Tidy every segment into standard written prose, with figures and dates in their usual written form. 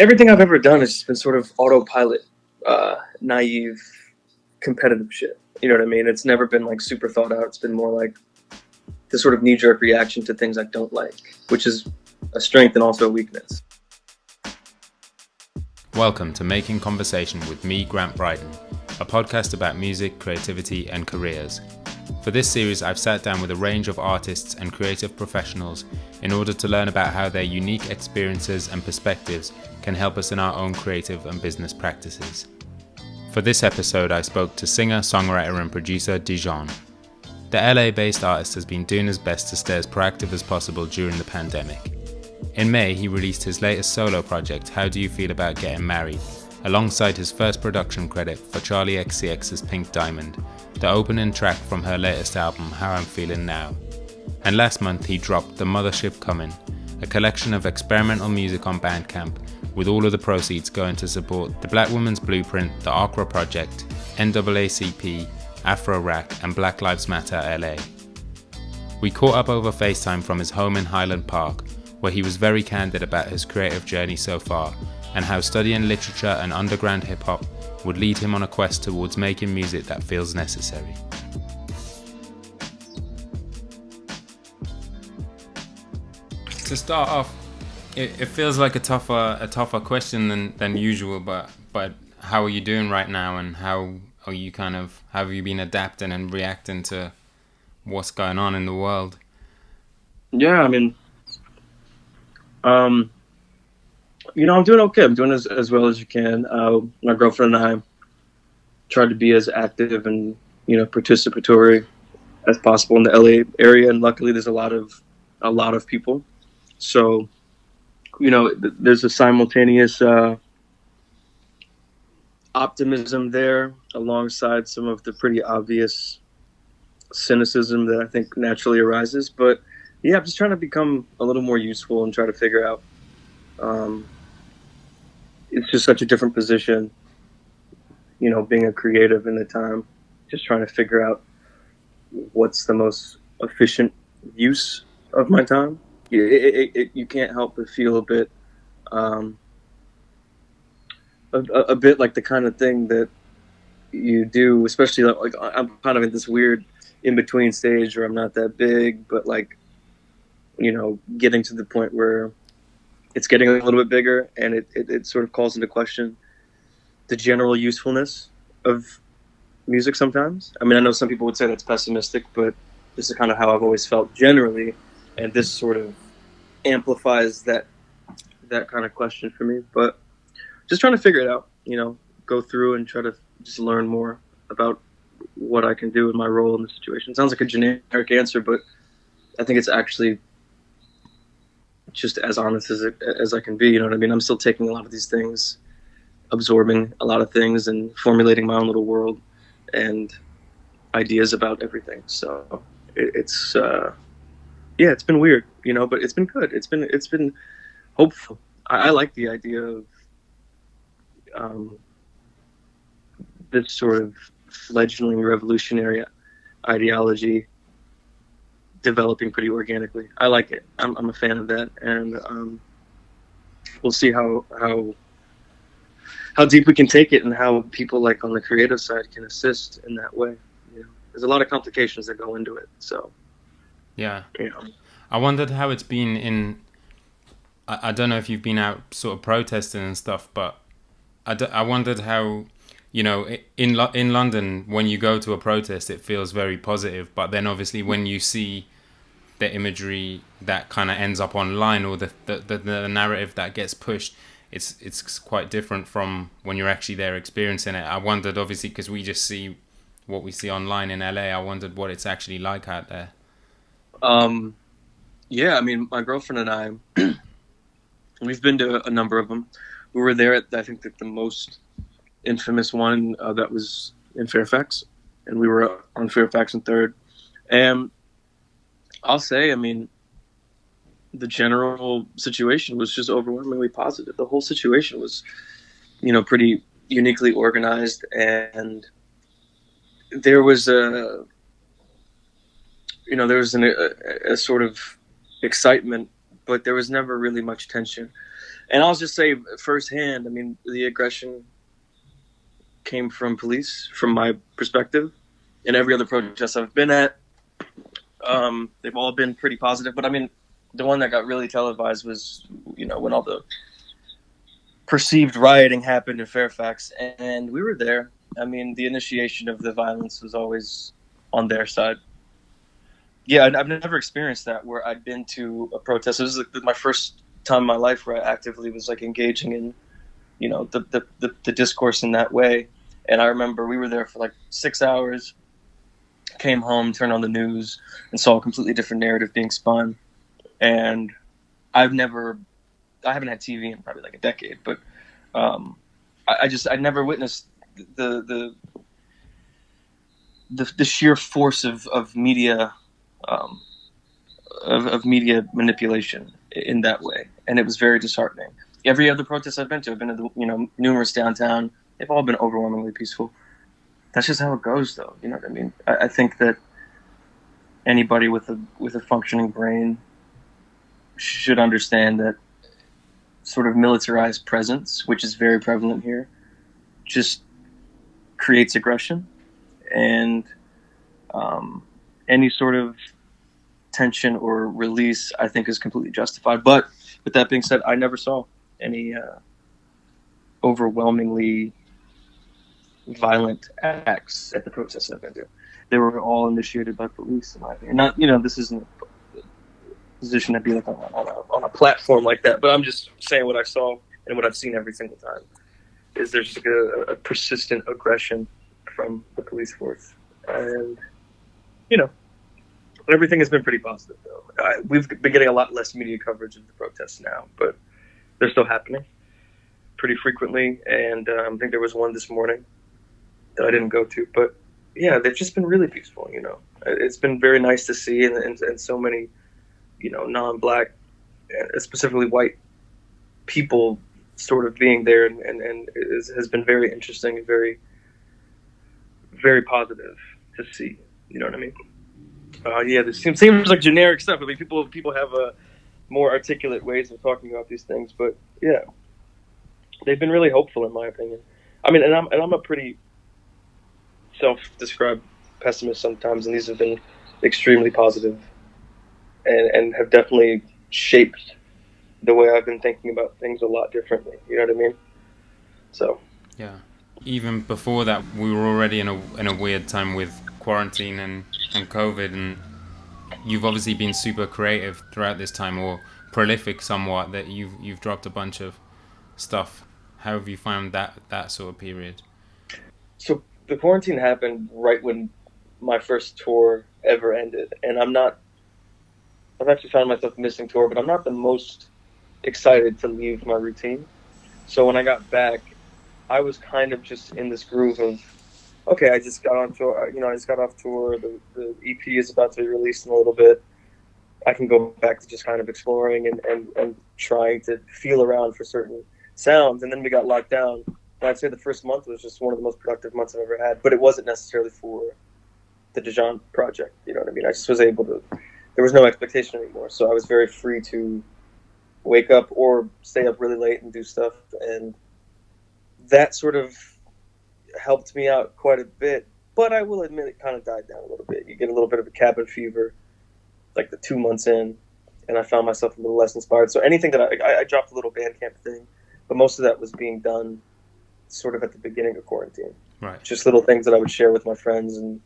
everything I've ever done has just been sort of autopilot, naive, competitive shit. You know what I mean? It's never been like super thought out. It's been more like the sort of knee-jerk reaction to things I don't like, which is a strength and also a weakness. Welcome to Making Conversation with me, Grant Brydon, a podcast about music, creativity and careers. For this series, I've sat down with a range of artists and creative professionals in order to learn about how their unique experiences and perspectives can help us in our own creative and business practices. For this episode, I spoke to singer, songwriter and producer Dijon. The LA-based artist has been doing his best to stay as proactive as possible during the pandemic. In May, he released his latest solo project, How Do You Feel About Getting Married, alongside his first production credit for Charli XCX's Pink Diamond, the opening track from her latest album, How I'm Feeling Now. And last month he dropped The Mothership Comin', a collection of experimental music on Bandcamp, with all of the proceeds going to support the Black Women's Blueprint, the Aqua Project, NAACP, Afro-Rack and Black Lives Matter LA. We caught up over FaceTime from his home in Highland Park, where he was very candid about his creative journey so far, and how studying literature and underground hip-hop would lead him on a quest towards making music that feels necessary. To start off, it feels like a tougher question than usual, but how are you doing right now, and how have you been adapting and reacting to what's going on in the world? Yeah, I mean, I'm doing okay. I'm doing as well as you can. My girlfriend and I tried to be as active and, participatory as possible in the LA area. And luckily there's a lot of people. So, there's a simultaneous optimism there alongside some of the pretty obvious cynicism that I think naturally arises. But yeah, I'm just trying to become a little more useful and try to figure out. It's just such a different position, being a creative in the time, just trying to figure out what's the most efficient use of my time. You can't help but feel a bit like the kind of thing that you do, especially like I'm kind of in this weird in-between stage where I'm not that big, but like, getting to the point where it's getting a little bit bigger, and it sort of calls into question the general usefulness of music sometimes. I mean, I know some people would say that's pessimistic, but this is kind of how I've always felt generally, and this sort of amplifies that kind of question for me. But just trying to figure it out, go through and try to just learn more about what I can do in my role in the situation. Sounds like a generic answer, but I think it's actually just as honest as I can be. You know what I mean? I'm still taking a lot of these things, absorbing a lot of things, and formulating my own little world and ideas about everything. So it's been weird, but it's been good. It's been hopeful. I like the idea of this sort of fledgling revolutionary ideology developing pretty organically. I like it. I'm a fan of that, and we'll see how deep we can take it, and how people like on the creative side can assist in that way. There's a lot of complications that go into it. So yeah, I wondered how it's been in. I don't know if you've been out sort of protesting and stuff, but I wondered how. In London, when you go to a protest, it feels very positive. But then obviously when you see the imagery that kind of ends up online, or the narrative that gets pushed, it's quite different from when you're actually there experiencing it. I wondered, obviously, because we just see what we see online in LA, I wondered what it's actually like out there. Yeah, I mean, my girlfriend and I, we've been to a number of them. We were there at, I think, the most infamous one that was in Fairfax, and we were on Fairfax and 3rd. And I'll say, I mean, the general situation was just overwhelmingly positive. The whole situation was, pretty uniquely organized, and there was a sort of excitement, but there was never really much tension. And I'll just say firsthand, I mean, the aggression came from police, from my perspective. In every other protest I've been at, they've all been pretty positive. But I mean, the one that got really televised was, when all the perceived rioting happened in Fairfax, and we were there. I mean, the initiation of the violence was always on their side. Yeah, I've never experienced that where I'd been to a protest. This was like my first time in my life where I actively was like engaging in, the discourse in that way. And I remember we were there for like 6 hours, came home, turned on the news, and saw a completely different narrative being spun. And I haven't had TV in probably like a decade, but I never witnessed the sheer force of media, of media manipulation in that way, and it was very disheartening. Every other protest I've been to numerous downtown. They've all been overwhelmingly peaceful. That's just how it goes, though. You know what I mean? I think that anybody with a functioning brain should understand that sort of militarized presence, which is very prevalent here, just creates aggression, and any sort of tension or release, I think, is completely justified. But with that being said, I never saw any overwhelmingly violent acts at the protests I've been to. They were all initiated by police, in my opinion. Not, this isn't a position to be like on a platform like that, but I'm just saying what I saw and what I've seen every single time. Is there's like a persistent aggression from the police force, and everything has been pretty positive, though. We've been getting a lot less media coverage of the protests now, but they're still happening pretty frequently. And I think there was one this morning that I didn't go to, but yeah, they've just been really peaceful. It's been very nice to see, and so many, non-black, specifically white people, sort of being there, and has been very interesting and very, very positive to see. You know what I mean? Yeah, this seems like generic stuff. I mean, people have more articulate ways of talking about these things, but yeah, they've been really hopeful, in my opinion. I mean, and I'm a pretty self-described pessimist sometimes, and these have been extremely positive, and have definitely shaped the way I've been thinking about things a lot differently. You know what I mean? So yeah. Even before that, we were already in a weird time with quarantine and COVID, and you've obviously been super creative throughout this time, or prolific somewhat, that you've dropped a bunch of stuff. How have you found that sort of period? So the quarantine happened right when my first tour ever ended, and I've actually found myself missing tour, but I'm not the most excited to leave my routine. So when I got back, I was kind of just in this groove of, okay, I just got on tour. I just got off tour. The EP is about to be released in a little bit. I can go back to just kind of exploring and trying to feel around for certain sounds. And then we got locked down. And I'd say the first month was just one of the most productive months I've ever had. But it wasn't necessarily for the Dijon project. You know what I mean? I just was able to. There was no expectation anymore, so I was very free to wake up or stay up really late and do stuff, and that sort of helped me out quite a bit. But I will admit it kind of died down a little bit. You get a little bit of a cabin fever, like the 2 months in, and I found myself a little less inspired. So anything that I dropped a little Bandcamp thing, but most of that was being done sort of at the beginning of quarantine. Right. Just little things that I would share with my friends, and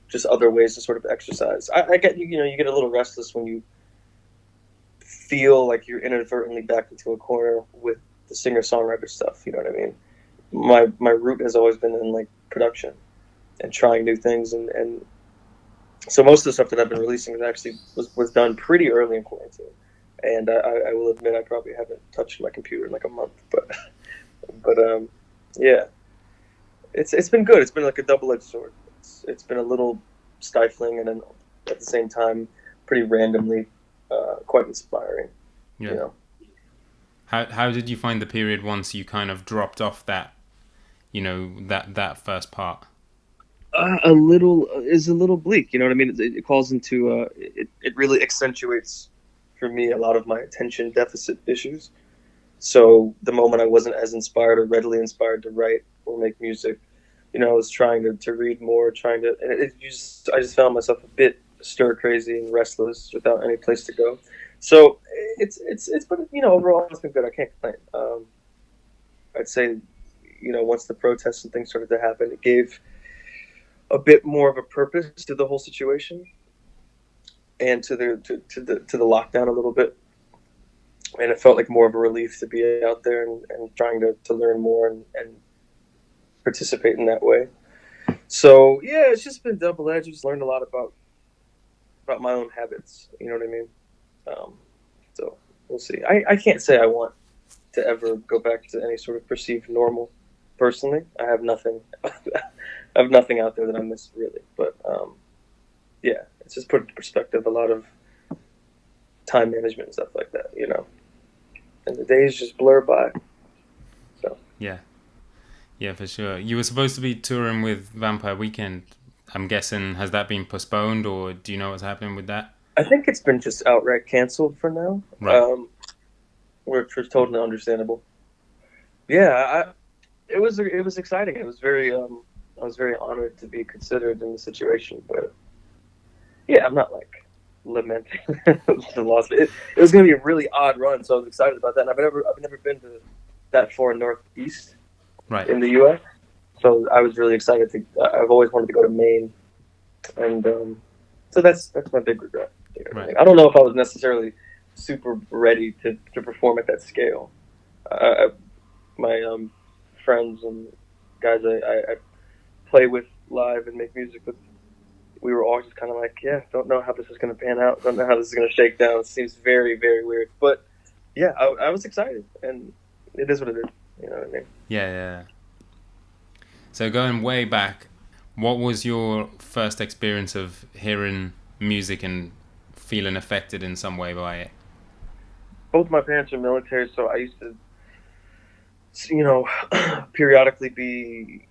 just other ways to sort of exercise. I get you get a little restless when you feel like you're inadvertently backed into a corner with the singer-songwriter stuff. You know what I mean? My root has always been in like production and trying new things, and so most of the stuff that I've been releasing was done pretty early in quarantine. And I will admit I probably haven't touched my computer in like a month, but yeah, it's been good. It's been like a double-edged sword. It's been a little stifling, and then at the same time pretty randomly quite inspiring. Yeah. How did you find the period once you kind of dropped off that that first part? A little bleak. You know what I mean? It calls into it really accentuates for me a lot of my attention deficit issues. So the moment I wasn't as inspired or readily inspired to write or make music, I was trying to read more, trying to, and I just found myself a bit stir crazy and restless without any place to go. So it's been, overall it's been good. I can't complain. I'd say, once the protests and things started to happen, it gave a bit more of a purpose to the whole situation and to the lockdown a little bit. And it felt like more of a relief to be out there and trying to learn more and participate in that way. So yeah, it's just been double edged. Just learned a lot about my own habits. You know what I mean? Um, so we'll see. I can't say I want to ever go back to any sort of perceived normal. Personally, I have nothing. I have nothing out there that I miss really. But yeah, it's just put into perspective a lot of time management and stuff like that. And the days just blur by. So Yeah. Yeah, for sure. You were supposed to be touring with Vampire Weekend. I'm guessing, has that been postponed, or do you know what's happening with that? I think it's been just outright canceled for now, Right. which was totally understandable. Yeah, it was exciting. I was very honored to be considered in the situation, but yeah, I'm not like lamenting the loss. It was going to be a really odd run, so I was excited about that. And I've never been to that far northeast Right. in the U.S., so I was really excited to. I've always wanted to go to Maine, and so that's my big regret. Right. I don't know if I was necessarily super ready to perform at that scale. My friends and guys I play with live and make music with, we were all just kind of like, yeah, don't know how this is going to pan out, don't know how this is going to shake down. It seems very, very weird, but yeah, I was excited, and it is what it is. You know what I mean? Yeah, yeah. So going way back, what was your first experience of hearing music and feeling affected in some way by it? Both my parents are military, so I used to, periodically be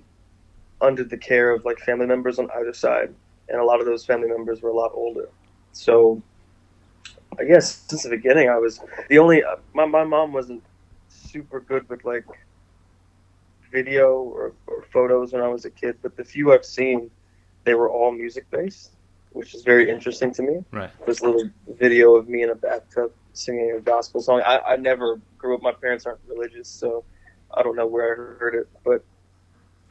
under the care of like family members on either side, and a lot of those family members were a lot older. So I guess since the beginning, I was the only. My mom wasn't super good with like video or photos when I was a kid, but the few I've seen, they were all music based, which is very interesting to me. Right. This little video of me in a bathtub singing a gospel song. I never grew up. My parents aren't religious, so I don't know where I heard it, but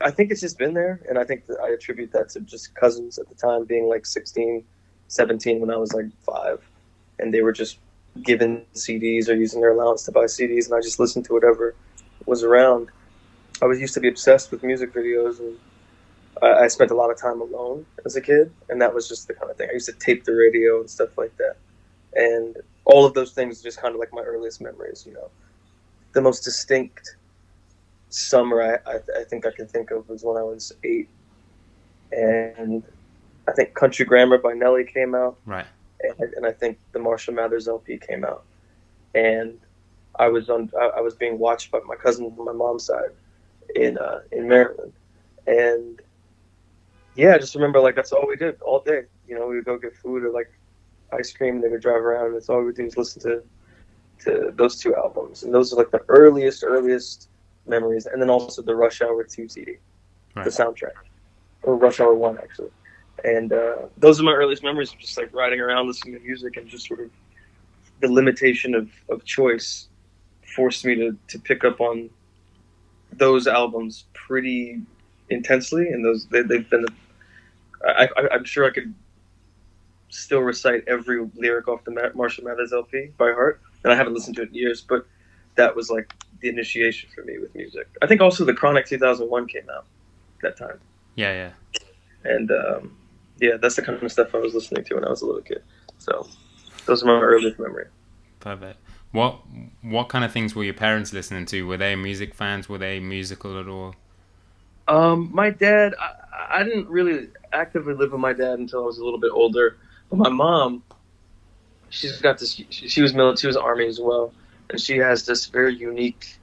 I think it's just been there, and I think that I attribute that to just cousins at the time being like 16, 17 when I was like 5, and they were just given CDs or using their allowance to buy CDs, and I just listened to whatever was around. I was used to be obsessed with music videos, and I spent a lot of time alone as a kid, and that was just the kind of thing. I used to tape the radio and stuff like that, and all of those things are just kind of like my earliest memories. The most distinct summer I think I can think of was when I was 8, and I think Country Grammar by Nelly came out, Right. and I think the Marshall Mathers LP came out, and I was being watched by my cousin from my mom's side in Maryland, and yeah, I just remember like that's all we did all day. We would go get food or like ice cream. They would drive around, and that's all we would do is listen to those two albums, and those are like the earliest memories, and then also the Rush Hour 2 CD, Right. the soundtrack, or Rush Hour 1 actually, and those are my earliest memories of just like riding around listening to music, and just sort of the limitation of choice forced me to pick up on those albums pretty intensely, and they've been. I'm sure I could still recite every lyric off the Marshall Mathers LP by heart, and I haven't listened to it in years, but that was like the initiation for me with music. I think also the Chronic 2001 came out that time, Yeah, yeah. and yeah, that's the kind of stuff I was listening to when I was a little kid. So those are my earliest memories. Perfect. What kind of things were your parents listening to? Were they music fans? Were they musical at all? My dad, I didn't really actively live with my dad until I was a little bit older. But my mom, she's got this. She was military, she was Army as well, and she has this very unique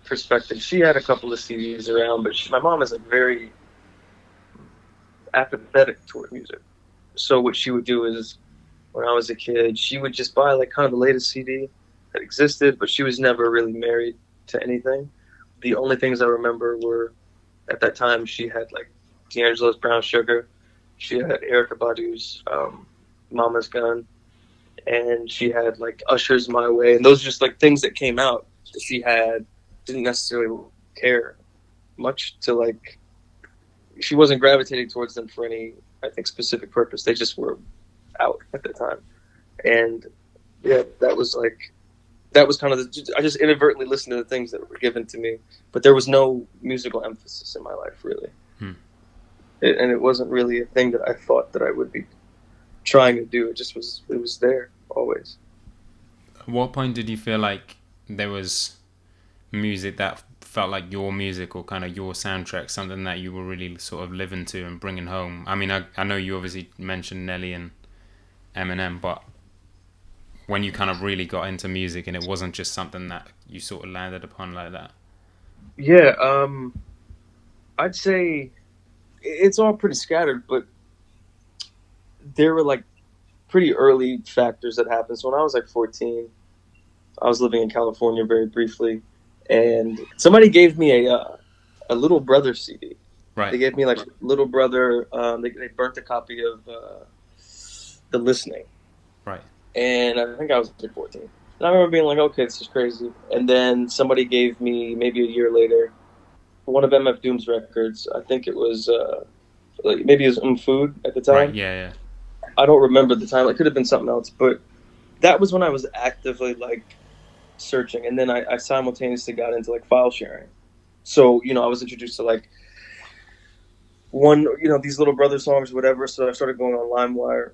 perspective. She had a couple of CDs around, but my mom is like very apathetic toward music. So what she would do is, when I was a kid, she would just buy like kind of the latest CD, that existed, but she was never really married to anything. The only things I remember were at that time she had like D'Angelo's Brown Sugar, she had Erica Badu's Mama's Gun, and she had like Usher's My Way, and those are just like things that came out that she had. Didn't necessarily care much to like. She wasn't gravitating towards them for any, I think, specific purpose. They just were out at the time, and yeah, that was kind of I just inadvertently listened to the things that were given to me, but there was no musical emphasis in my life really, Hmm. and it wasn't really a thing that I thought that I would be trying to do. It was there always. At what point did you feel like there was music that felt like your music or kind of your soundtrack, something that you were really sort of living to and bringing home? I mean, I know you obviously mentioned Nelly and Eminem, but when you kind of really got into music and it wasn't just something that you sort of landed upon like that. Yeah, I'd say it's all pretty scattered, but there were like pretty early factors that happened. So when I was like 14, I was living in California very briefly, and somebody gave me a Little Brother CD. Right. They gave me like Little Brother. They burnt a copy of The Listening, Right. and I think I was like 14. And I remember being like, okay, this is crazy. And then somebody gave me maybe a year later one of MF Doom's records. I think it was like maybe it was Food at the Right. time. Yeah. I don't remember the time. It could have been something else, but that was when I was actively like searching, and then I simultaneously got into like file sharing. So I was introduced to like these Little Brother songs, whatever. So I started going on LimeWire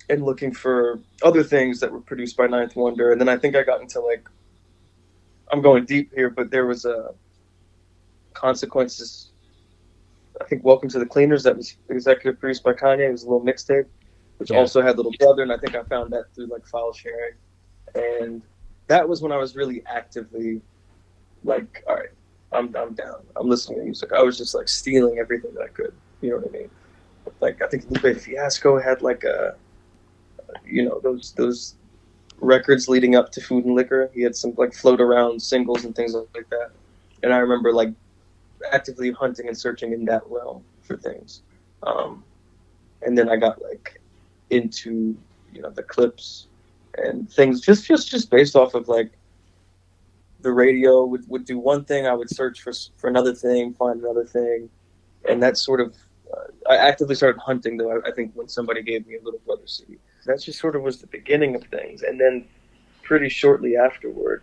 and looking for other things that were produced by Ninth Wonder, and then I think I got into like, I'm going deep here, but there was a Consequences. I think Welcome to the Cleaners that was executive produced by Kanye. It was a little mixtape, which also had Little Brother, and I think I found that through like file sharing, and that was when I was really actively like, all right, I'm down. I'm listening to music. I was just like stealing everything that I could. You know what I mean? Like I think Lupe Fiasco had like those records leading up to Food and Liquor. He had some like float around singles and things like that. And I remember like actively hunting and searching in that realm for things. And then I got like into the clips and things just based off of like the radio would do one thing, I would search for another thing, find another thing, and that sort of I actively started hunting though. I think when somebody gave me a Little Brother CD, that just sort of was the beginning of things, and then pretty shortly afterward,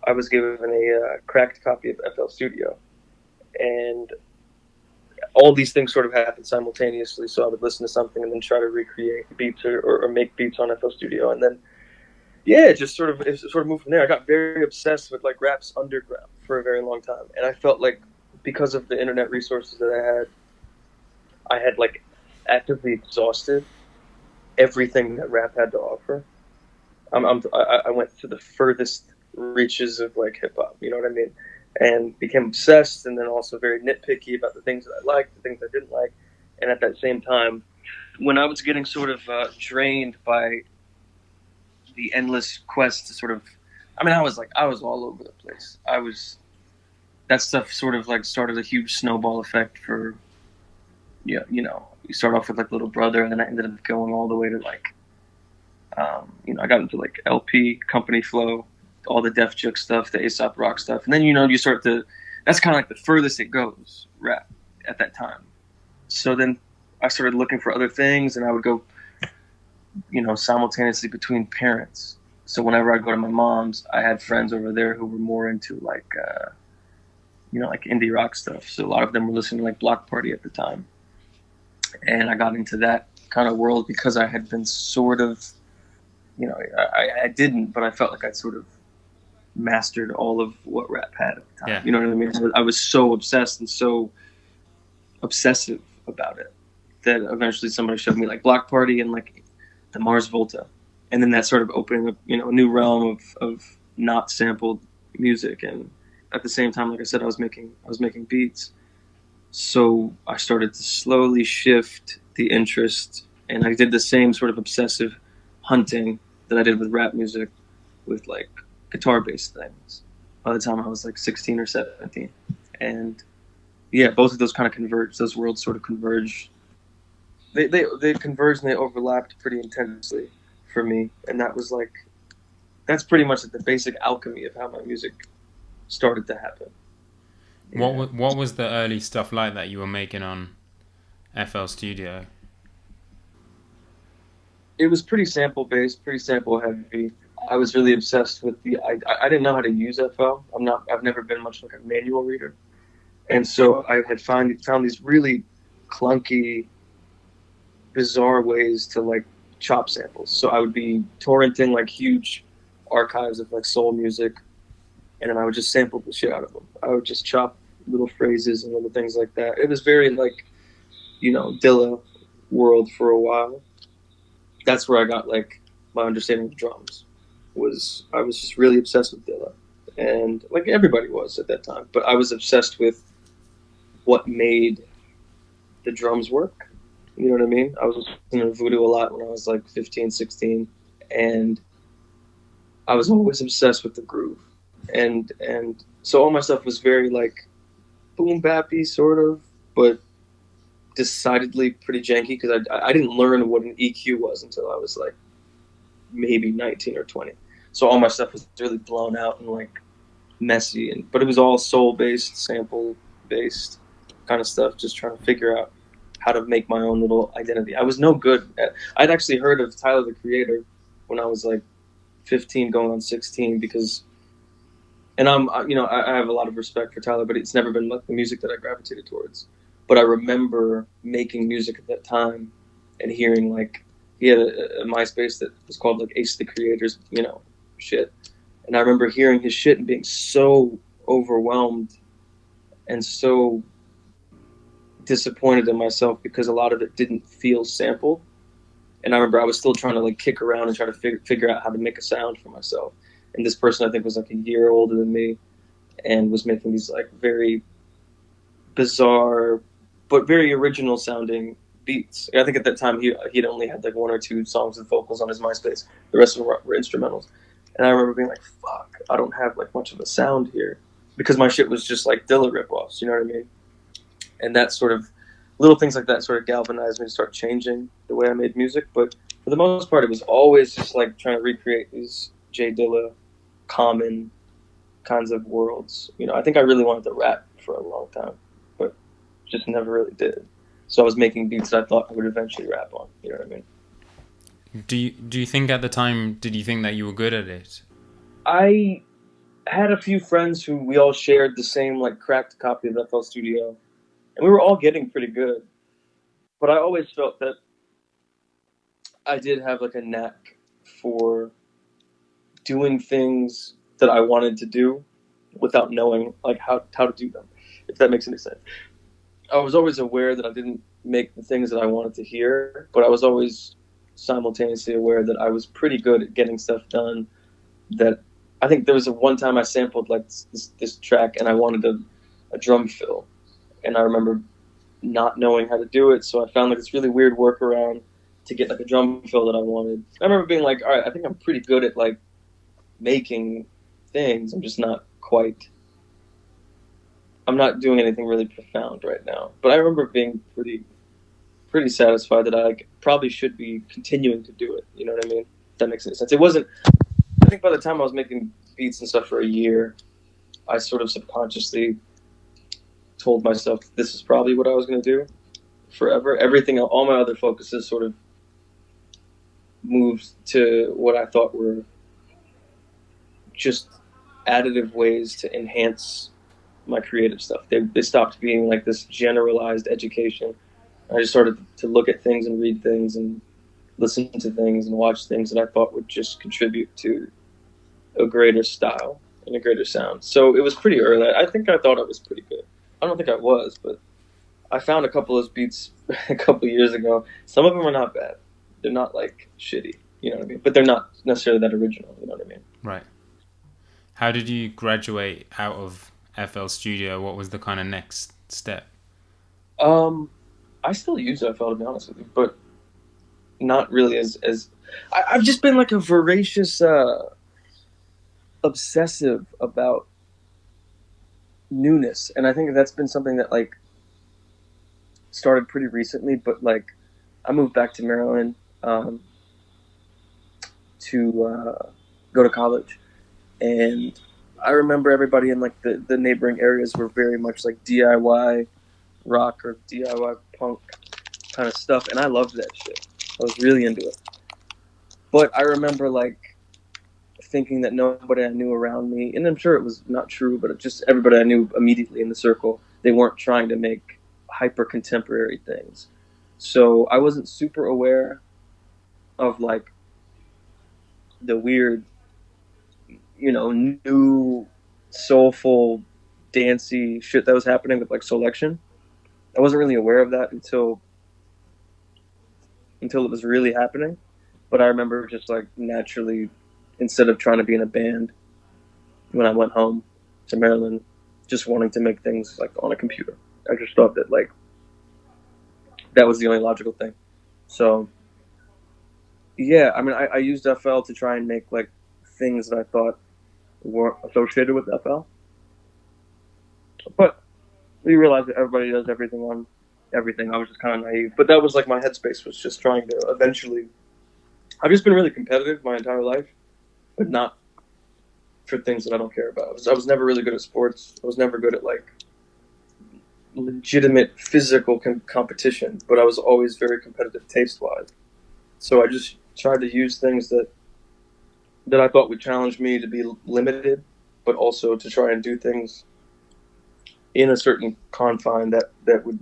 I was given a cracked copy of FL Studio, and all these things sort of happened simultaneously. So I would listen to something and then try to recreate beats or make beats on FL Studio, and then it sort of moved from there. I got very obsessed with like rap's underground for a very long time, and I felt like because of the internet resources that I had like actively exhausted everything that rap had to offer. I went to the furthest reaches of like hip hop, you know what I mean, and became obsessed, and then also very nitpicky about the things that I liked, the things I didn't like, and at that same time, when I was getting sort of drained by the endless quest to sort of, I mean, I was all over the place. That stuff sort of like started a huge snowball effect for, you start off with like Little Brother, and then I ended up going all the way to like, I got into like LP, Company Flow, all the Def Jux stuff, the Aesop Rock stuff, and then you start to, that's kind of like the furthest it goes, rap at that time. So then I started looking for other things, and I would go, simultaneously between parents. So whenever I'd go to my mom's, I had friends over there who were more into like, like indie rock stuff. So a lot of them were listening to like Block Party at the time. And I got into that kind of world because I had been sort of, I didn't, but I felt like I'd sort of mastered all of what rap had at the time. Yeah. You know what I mean? I was so obsessed and so obsessive about it that eventually somebody showed me like Block Party and like the Mars Volta. And then that sort of opening up, a new realm of not sampled music. And at the same time, like I said, I was making beats. So I started to slowly shift the interest, and I did the same sort of obsessive hunting that I did with rap music, with like guitar based things by the time I was like 16 or 17. And yeah, both of those kind of converged. Those worlds sort of converged. They converged and they overlapped pretty intensely for me. And that was like, that's pretty much like the basic alchemy of how my music started to happen. What Yeah. what was the early stuff like that you were making on FL Studio? It was pretty sample based, pretty sample heavy. I was really obsessed with I didn't know how to use FL. I've never been much like a manual reader. And so I had found these really clunky, bizarre ways to like chop samples. So I would be torrenting like huge archives of like soul music, and then I would just sample the shit out of them. I would just chop little phrases and little things like that. It was very like, Dilla world for a while. That's where I got like my understanding of drums. I was just really obsessed with Dilla, and like everybody was at that time. But I was obsessed with what made the drums work. You know what I mean? I was listening to Voodoo a lot when I was like 15, 16, and I was always obsessed with the groove. And so all my stuff was very like boom bappy sort of, but decidedly pretty janky because I didn't learn what an EQ was until I was like maybe 19 or 20. So all my stuff was really blown out and like messy, but it was all soul based, sample based kind of stuff. Just trying to figure out how to make my own little identity. I was no good at. I'd actually heard of Tyler the Creator when I was like 15, going on 16, because, and I have a lot of respect for Tyler, but it's never been like the music that I gravitated towards. But I remember making music at that time and hearing like he had a MySpace that was called like Ace the Creator's, shit. And I remember hearing his shit and being so overwhelmed and so disappointed in myself because a lot of it didn't feel sampled. And I remember I was still trying to like kick around and try to figure out how to make a sound for myself. And this person I think was like a year older than me and was making these like very bizarre but very original sounding beats. I think at that time he'd only had like one or two songs with vocals on his MySpace. The rest of them were instrumentals. And I remember being like, "Fuck, I don't have like much of a sound here," because my shit was just like Dilla ripoffs. You know what I mean? And that sort of little things like that sort of galvanized me to start changing the way I made music. But for the most part, it was always just like trying to recreate these J Dilla common kinds of worlds. I think I really wanted to rap for a long time, but just never really did. So I was making beats that I thought I would eventually rap on. You know what I mean? Do you think at the time, did you think that you were good at it? I had a few friends who we all shared the same like cracked copy of FL Studio, and we were all getting pretty good. But I always felt that I did have like a knack for doing things that I wanted to do without knowing like how to do them, if that makes any sense. I was always aware that I didn't make the things that I wanted to hear, but I was always simultaneously aware that I was pretty good at getting stuff done. That I think there was a one time I sampled like this track and I wanted a drum fill, and I remember not knowing how to do it, so I found like this really weird workaround to get like a drum fill that I wanted. I remember being like, all right, I think I'm pretty good at like making things. I'm just not quite. I'm not doing anything really profound right now. But I remember being pretty satisfied that I like probably should be continuing to do it. You know what I mean? If that makes any sense. It wasn't. I think by the time I was making beats and stuff for a year, I sort of subconsciously told myself this is probably what I was going to do forever. Everything, all my other focuses sort of moved to what I thought were just additive ways to enhance my creative stuff. They stopped being like this generalized education. I just started to look at things and read things and listen to things and watch things that I thought would just contribute to a greater style and a greater sound. So it was pretty early. I think I thought I was pretty good. I don't think I was, but I found a couple of those beats a couple of years ago. Some of them are not bad. They're not like shitty, you know what I mean? But they're not necessarily that original, you know what I mean? Right. How did you graduate out of FL Studio? What was the kind of next step? I still use FL to be honest with you, but not really as I've just been like a voracious obsessive about newness, and I think that's been something that like started pretty recently. But like, I moved back to Maryland um, to go to college, and I remember everybody in like the neighboring areas were very much like DIY rock or DIY punk kind of stuff, and I loved that shit. I was really into it. But I remember like thinking that nobody I knew around me, and I'm sure it was not true, but just everybody I knew immediately in the circle, they weren't trying to make hyper contemporary things. So I wasn't super aware of like the weird, new soulful, dancey shit that was happening with like Selection. I wasn't really aware of that until it was really happening. But I remember just like naturally, instead of trying to be in a band, when I went home to Maryland, just wanting to make things like on a computer. I just thought that like that was the only logical thing. So yeah, I mean, I used FL to try and make like things that I thought weren't associated with FL, but we realized that everybody does everything on everything. I was just kind of naive, but that was like my headspace was just trying to eventually. I've just been really competitive my entire life, but not for things that I don't care about. I was never really good at sports. I was never good at like legitimate physical competition, but I was always very competitive taste wise. So I just tried to use things that I thought would challenge me to be limited, but also to try and do things in a certain confine that would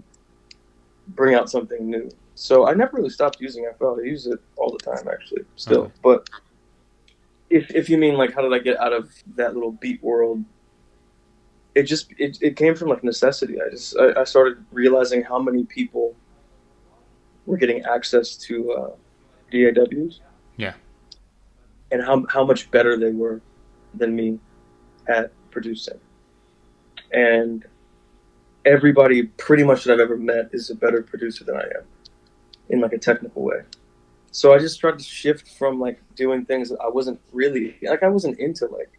bring out something new. So I never really stopped using FL. I use it all the time, actually, still. Okay. But if you mean like how did I get out of that little beat world, it came from like necessity. I started realizing how many people were getting access to DAWs Yeah. and how much better they were than me at producing. And everybody pretty much that I've ever met is a better producer than I am in like a technical way. So I just tried to shift from like doing things that I wasn't really like I wasn't into like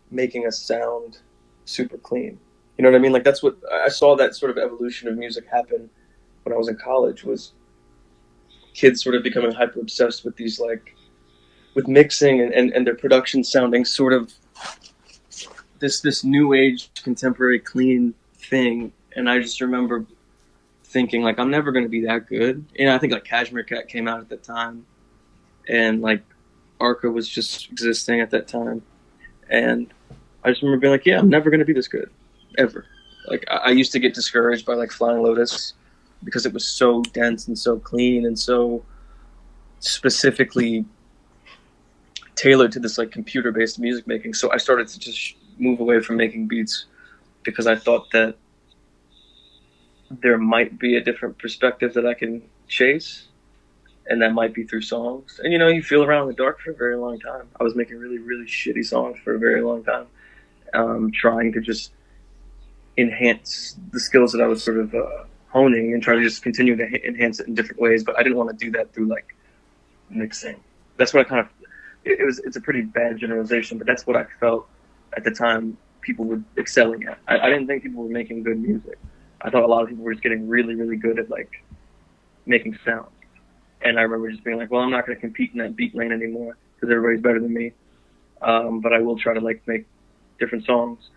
making a sound super clean. You know what I mean? Like that's what I saw that sort of evolution of music happen when I was in college was kids sort of becoming hyper obsessed with these like with mixing and their production sounding sort of this new age contemporary clean thing. And I just remember thinking like I'm never going to be that good. And I think like Cashmere Cat came out at that time, and like Arca was just existing at that time, and I just remember being like, yeah, I'm never going to be this good ever. Like I used to get discouraged by like Flying Lotus because it was so dense and so clean and so specifically tailored to this like computer based music making. So I started to just move away from making beats because I thought that there might be a different perspective that I can chase, and that might be through songs. And you feel around in the dark for a very long time. I was making really, really shitty songs for a very long time, trying to just enhance the skills that I was sort of honing and try to just continue to enhance it in different ways. But I didn't want to do that through like mixing. That's what I kind of. It's a pretty bad generalization, but that's what I felt at the time people were excelling at. I didn't think people were making good music. I thought a lot of people were just getting really, really good at like making sound. And I remember just being like, well, I'm not going to compete in that beat lane anymore because everybody's better than me. But I will try to like make different songs.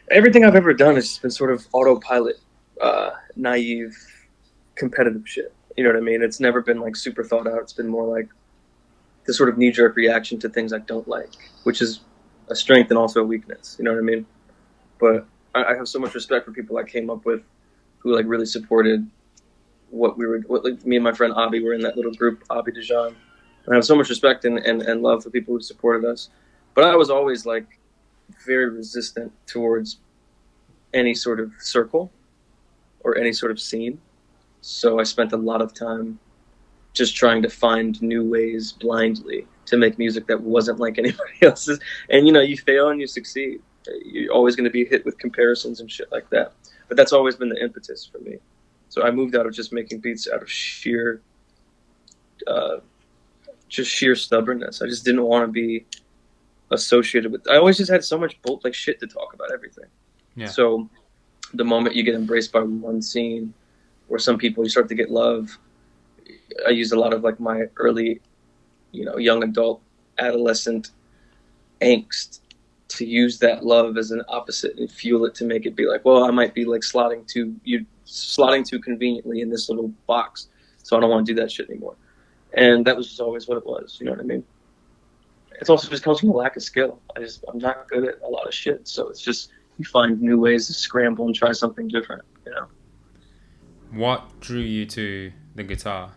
Everything I've ever done has just been sort of autopilot, naive, competitive shit. You know what I mean? It's never been like super thought out. It's been more like the sort of knee-jerk reaction to things I don't like, which is a strength and also a weakness. You know what I mean? But I have so much respect for people I came up with who like really supported what like me and my friend Abby were in that little group, Abby Dijon. And I have so much respect and love for people who supported us. But I was always like very resistant towards any sort of circle or any sort of scene. So I spent a lot of time just trying to find new ways blindly to make music that wasn't like anybody else's. And you fail and you succeed. You're always going to be hit with comparisons and shit like that. But that's always been the impetus for me. So I moved out of just making beats out of sheer stubbornness. I just didn't want to be associated with. I always just had so much like shit to talk about everything. Yeah. So the moment you get embraced by one scene, or some people you start to get love. I used a lot of like my early, young adult, adolescent angst to use that love as an opposite and fuel it to make it be like, well, I might be like slotting too conveniently in this little box, so I don't want to do that shit anymore. And that was just always what it was. You know what I mean? It's also just comes from a lack of skill. I'm not good at a lot of shit, so it's just you find new ways to scramble and try something different. You know. What drew you to the guitar?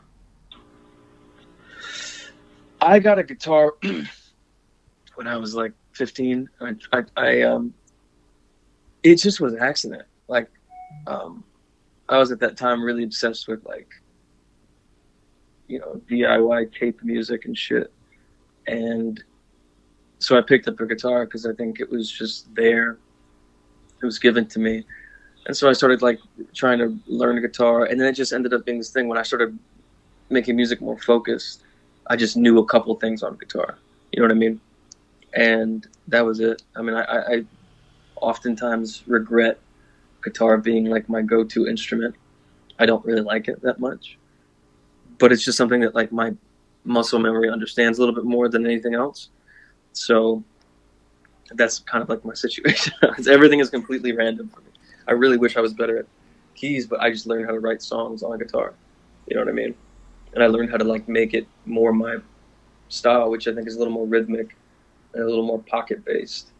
I got a guitar when I was like 15. It just was an accident. Like, I was at that time really obsessed with like, DIY tape music and shit. And so I picked up a guitar because I think it was just there. It was given to me. And so I started like trying to learn guitar. And then it just ended up being this thing when I started making music more focused. I just knew a couple things on guitar. You know what I mean? And that was it. I mean, I oftentimes regret guitar being like my go-to instrument. I don't really like it that much. But it's just something that like my muscle memory understands a little bit more than anything else. So that's kind of like my situation. Everything is completely random for me. I really wish I was better at keys, but I just learned how to write songs on a guitar. You know what I mean? And I learned how to like make it more my style, which I think is a little more rhythmic and a little more pocket based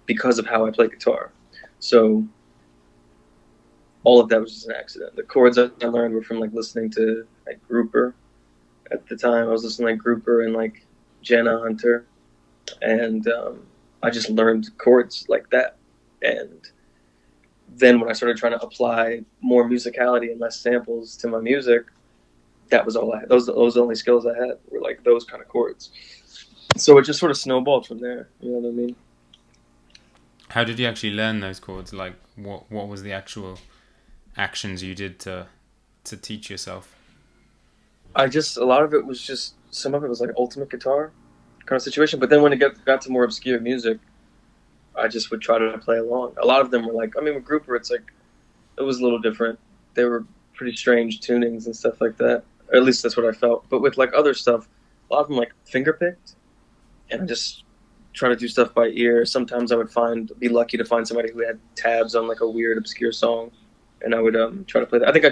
because of how I play guitar. So all of that was just an accident. The chords I learned were from like listening to like Grouper. At the time I was listening to like Grouper and like Jenna Hunter, and I just learned chords like that. And then when I started trying to apply more musicality and less samples to my music, that was all I had. Those are the only skills I had were like those kind of chords. So it just sort of snowballed from there. You know what I mean? How did you actually learn those chords? Like, what was the actual actions you did to teach yourself? A lot of it was just, some of it was like ultimate guitar kind of situation. But then when it got to more obscure music, I just would try to play along. A lot of them were like, I mean, with Grouper, it's like, it was a little different. They were pretty strange tunings and stuff like that. Or at least that's what I felt. But with like other stuff, a lot of them like finger picked, and I just try to do stuff by ear. Sometimes I would be lucky to find somebody who had tabs on like a weird obscure song, and I would try to play that. I think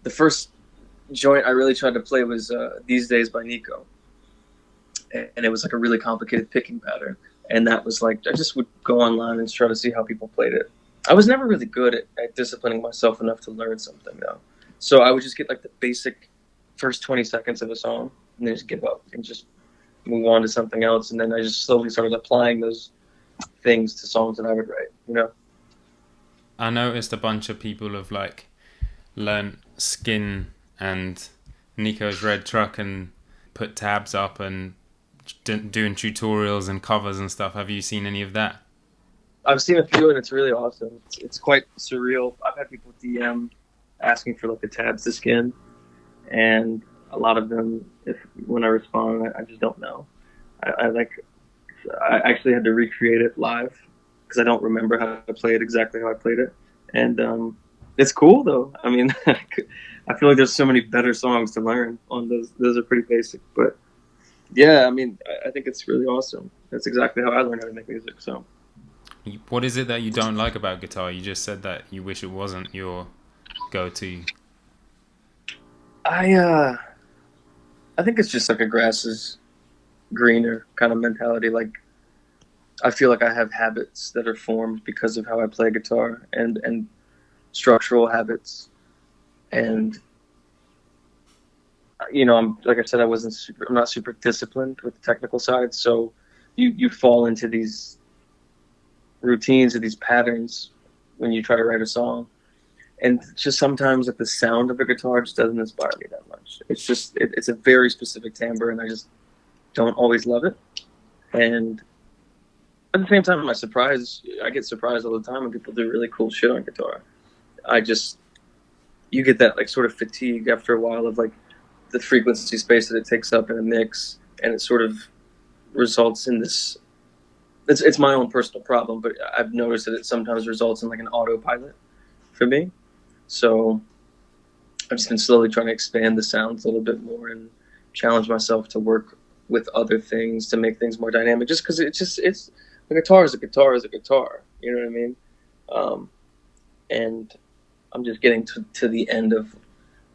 the first joint I really tried to play was "These Days" by Nico, and it was like a really complicated picking pattern. And that was like, I just would go online and try to see how people played it. I was never really good at disciplining myself enough to learn something though. So I would just get like the basic first 20 seconds of a song and then just give up and just move on to something else. And then I just slowly started applying those things to songs that I would write, you know? I noticed a bunch of people have like learnt Skin and Nico's Red Truck and put tabs up and doing tutorials and covers and stuff. Have you seen any of that? I've seen a few and it's really awesome. It's quite surreal. I've had people DM asking for like the tabs to Skin, and a lot of them, when I respond, I just don't know. I actually had to recreate it live because I don't remember how to play it exactly how I played it, and it's cool though. I mean, I feel like there's so many better songs to learn on those. Those are pretty basic, but yeah, I mean, I think it's really awesome. That's exactly how I learned how to make music. So, what is it that you don't like about guitar? You just said that you wish it wasn't your go-to. I think it's just like a grass is greener kind of mentality. Like, I feel like I have habits that are formed because of how I play guitar, and structural habits, and I'm like I said, I'm not super disciplined with the technical side, so you fall into these routines or these patterns when you try to write a song, and just sometimes like the sound of a guitar just doesn't inspire me that much. It's just it's a very specific timbre, and I just don't always love it. And at the same time, I get surprised all the time when people do really cool shit on guitar. You get that like sort of fatigue after a while of like the frequency space that it takes up in a mix, and it sort of results in this it's my own personal problem, but I've noticed that it sometimes results in like an autopilot for me. So I've just been slowly trying to expand the sounds a little bit more and challenge myself to work with other things to make things more dynamic. Just because it's a guitar is a guitar is a guitar. You know what I mean? Um, and I'm just getting to the end of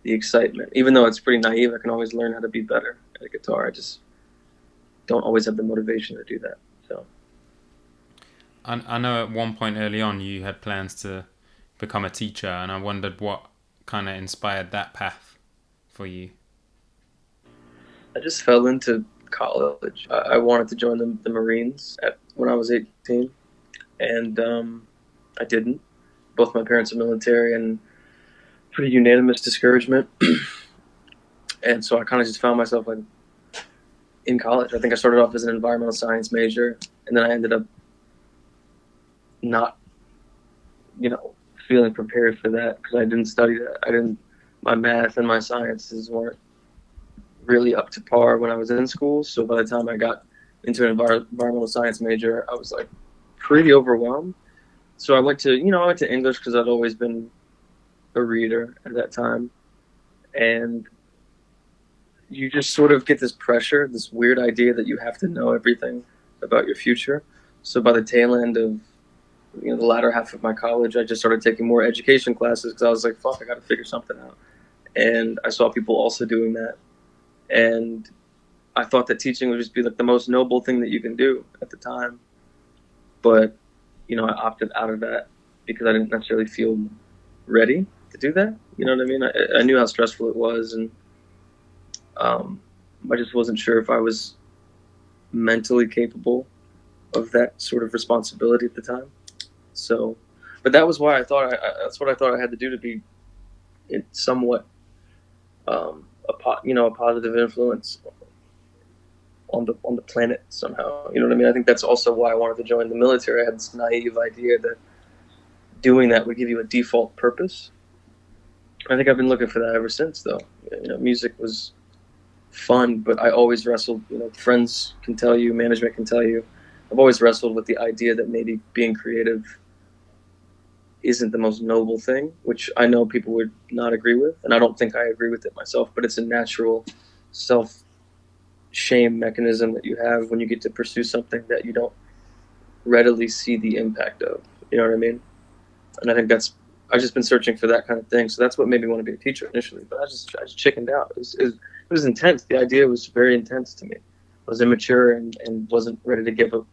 the excitement. Even though it's pretty naive, I can always learn how to be better at a guitar. I just don't always have the motivation to do that. So I know at one point early on you had plans to become a teacher, and I wondered what kind of inspired that path for you. I just fell into college. I wanted to join the Marines when I was 18, and I didn't. Both my parents are military, and pretty unanimous discouragement. And so I kind of just found myself like in college. I think I started off as an environmental science major, and then I ended up not, feeling prepared for that because I didn't study that. I didn't. My math and my sciences weren't really up to par when I was in school. So by the time I got into an environmental science major, I was like pretty overwhelmed. So I went to English because I'd always been a reader at that time, and you just sort of get this pressure, this weird idea that you have to know everything about your future. So by the tail end of the latter half of my college, I just started taking more education classes because I was like, fuck, I got to figure something out. And I saw people also doing that, and I thought that teaching would just be like the most noble thing that you can do at the time. But I opted out of that because I didn't necessarily feel ready to do that. You know what I mean? I knew how stressful it was, and I just wasn't sure if I was mentally capable of that sort of responsibility at the time. So, but that was why that's what I thought I had to do to be somewhat a positive influence on the planet somehow. You know what I mean? I think that's also why I wanted to join the military. I had this naive idea that doing that would give you a default purpose. I think I've been looking for that ever since, though. Music was fun, but I always wrestled. Friends can tell you, management can tell you. I've always wrestled with the idea that maybe being creative isn't the most noble thing, which I know people would not agree with, and I don't think I agree with it myself. But it's a natural self shame mechanism that you have when you get to pursue something that you don't readily see the impact of. You know what I mean? And I think I've just been searching for that kind of thing. So that's what made me want to be a teacher initially. But I just chickened out. It was intense. The idea was very intense to me. I was immature and wasn't ready to give up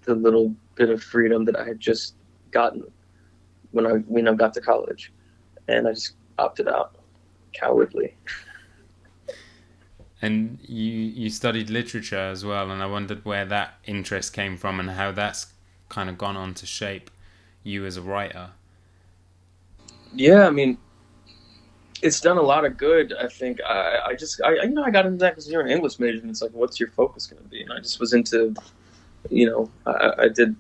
the little bit of freedom that I had just gotten when I got to college. And I just opted out. Cowardly. And you studied literature as well, and I wondered where that interest came from and how that's kind of gone on to shape you as a writer. Yeah, I mean, it's done a lot of good. I think I got into that because you're an English major, and it's like, what's your focus going to be? And I just was into, I did,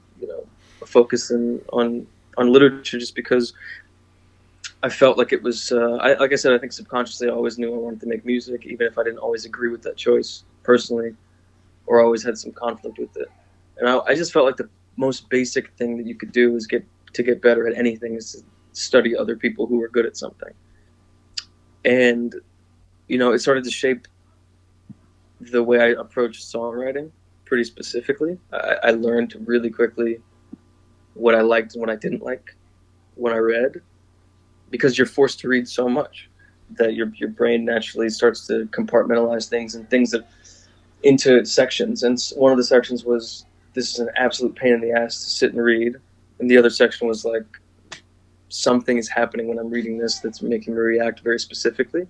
a focus on literature just because I felt like it was, like I said, I think subconsciously I always knew I wanted to make music, even if I didn't always agree with that choice personally, or always had some conflict with it. And I just felt like the most basic thing that you could do is get better at anything is to study other people who are good at something. And, it started to shape the way I approach songwriting pretty specifically. I learned really quickly what I liked and what I didn't like when I read, because you're forced to read so much that your brain naturally starts to compartmentalize things and things that into sections. And one of the sections was, this is an absolute pain in the ass to sit and read. And the other section was like, something is happening when I'm reading this that's making me react very specifically.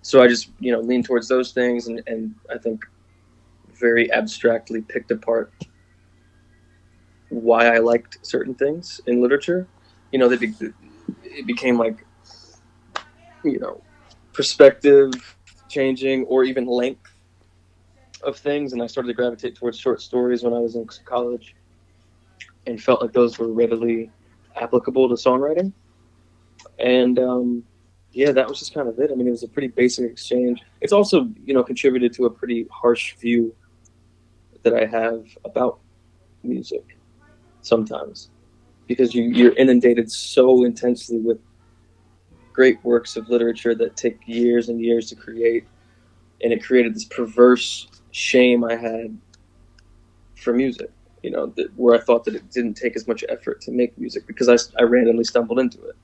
So I just, leaned towards those things and I think very abstractly picked apart why I liked certain things in literature. It became like, perspective changing or even length of things. And I started to gravitate towards short stories when I was in college and felt like those were readily applicable to songwriting. And that was just kind of it. I mean, it was a pretty basic exchange. It's also, contributed to a pretty harsh view that I have about music sometimes, because you're inundated so intensely with great works of literature that take years and years to create, and it created this perverse shame I had for music. Where I thought that it didn't take as much effort to make music because I randomly stumbled into it.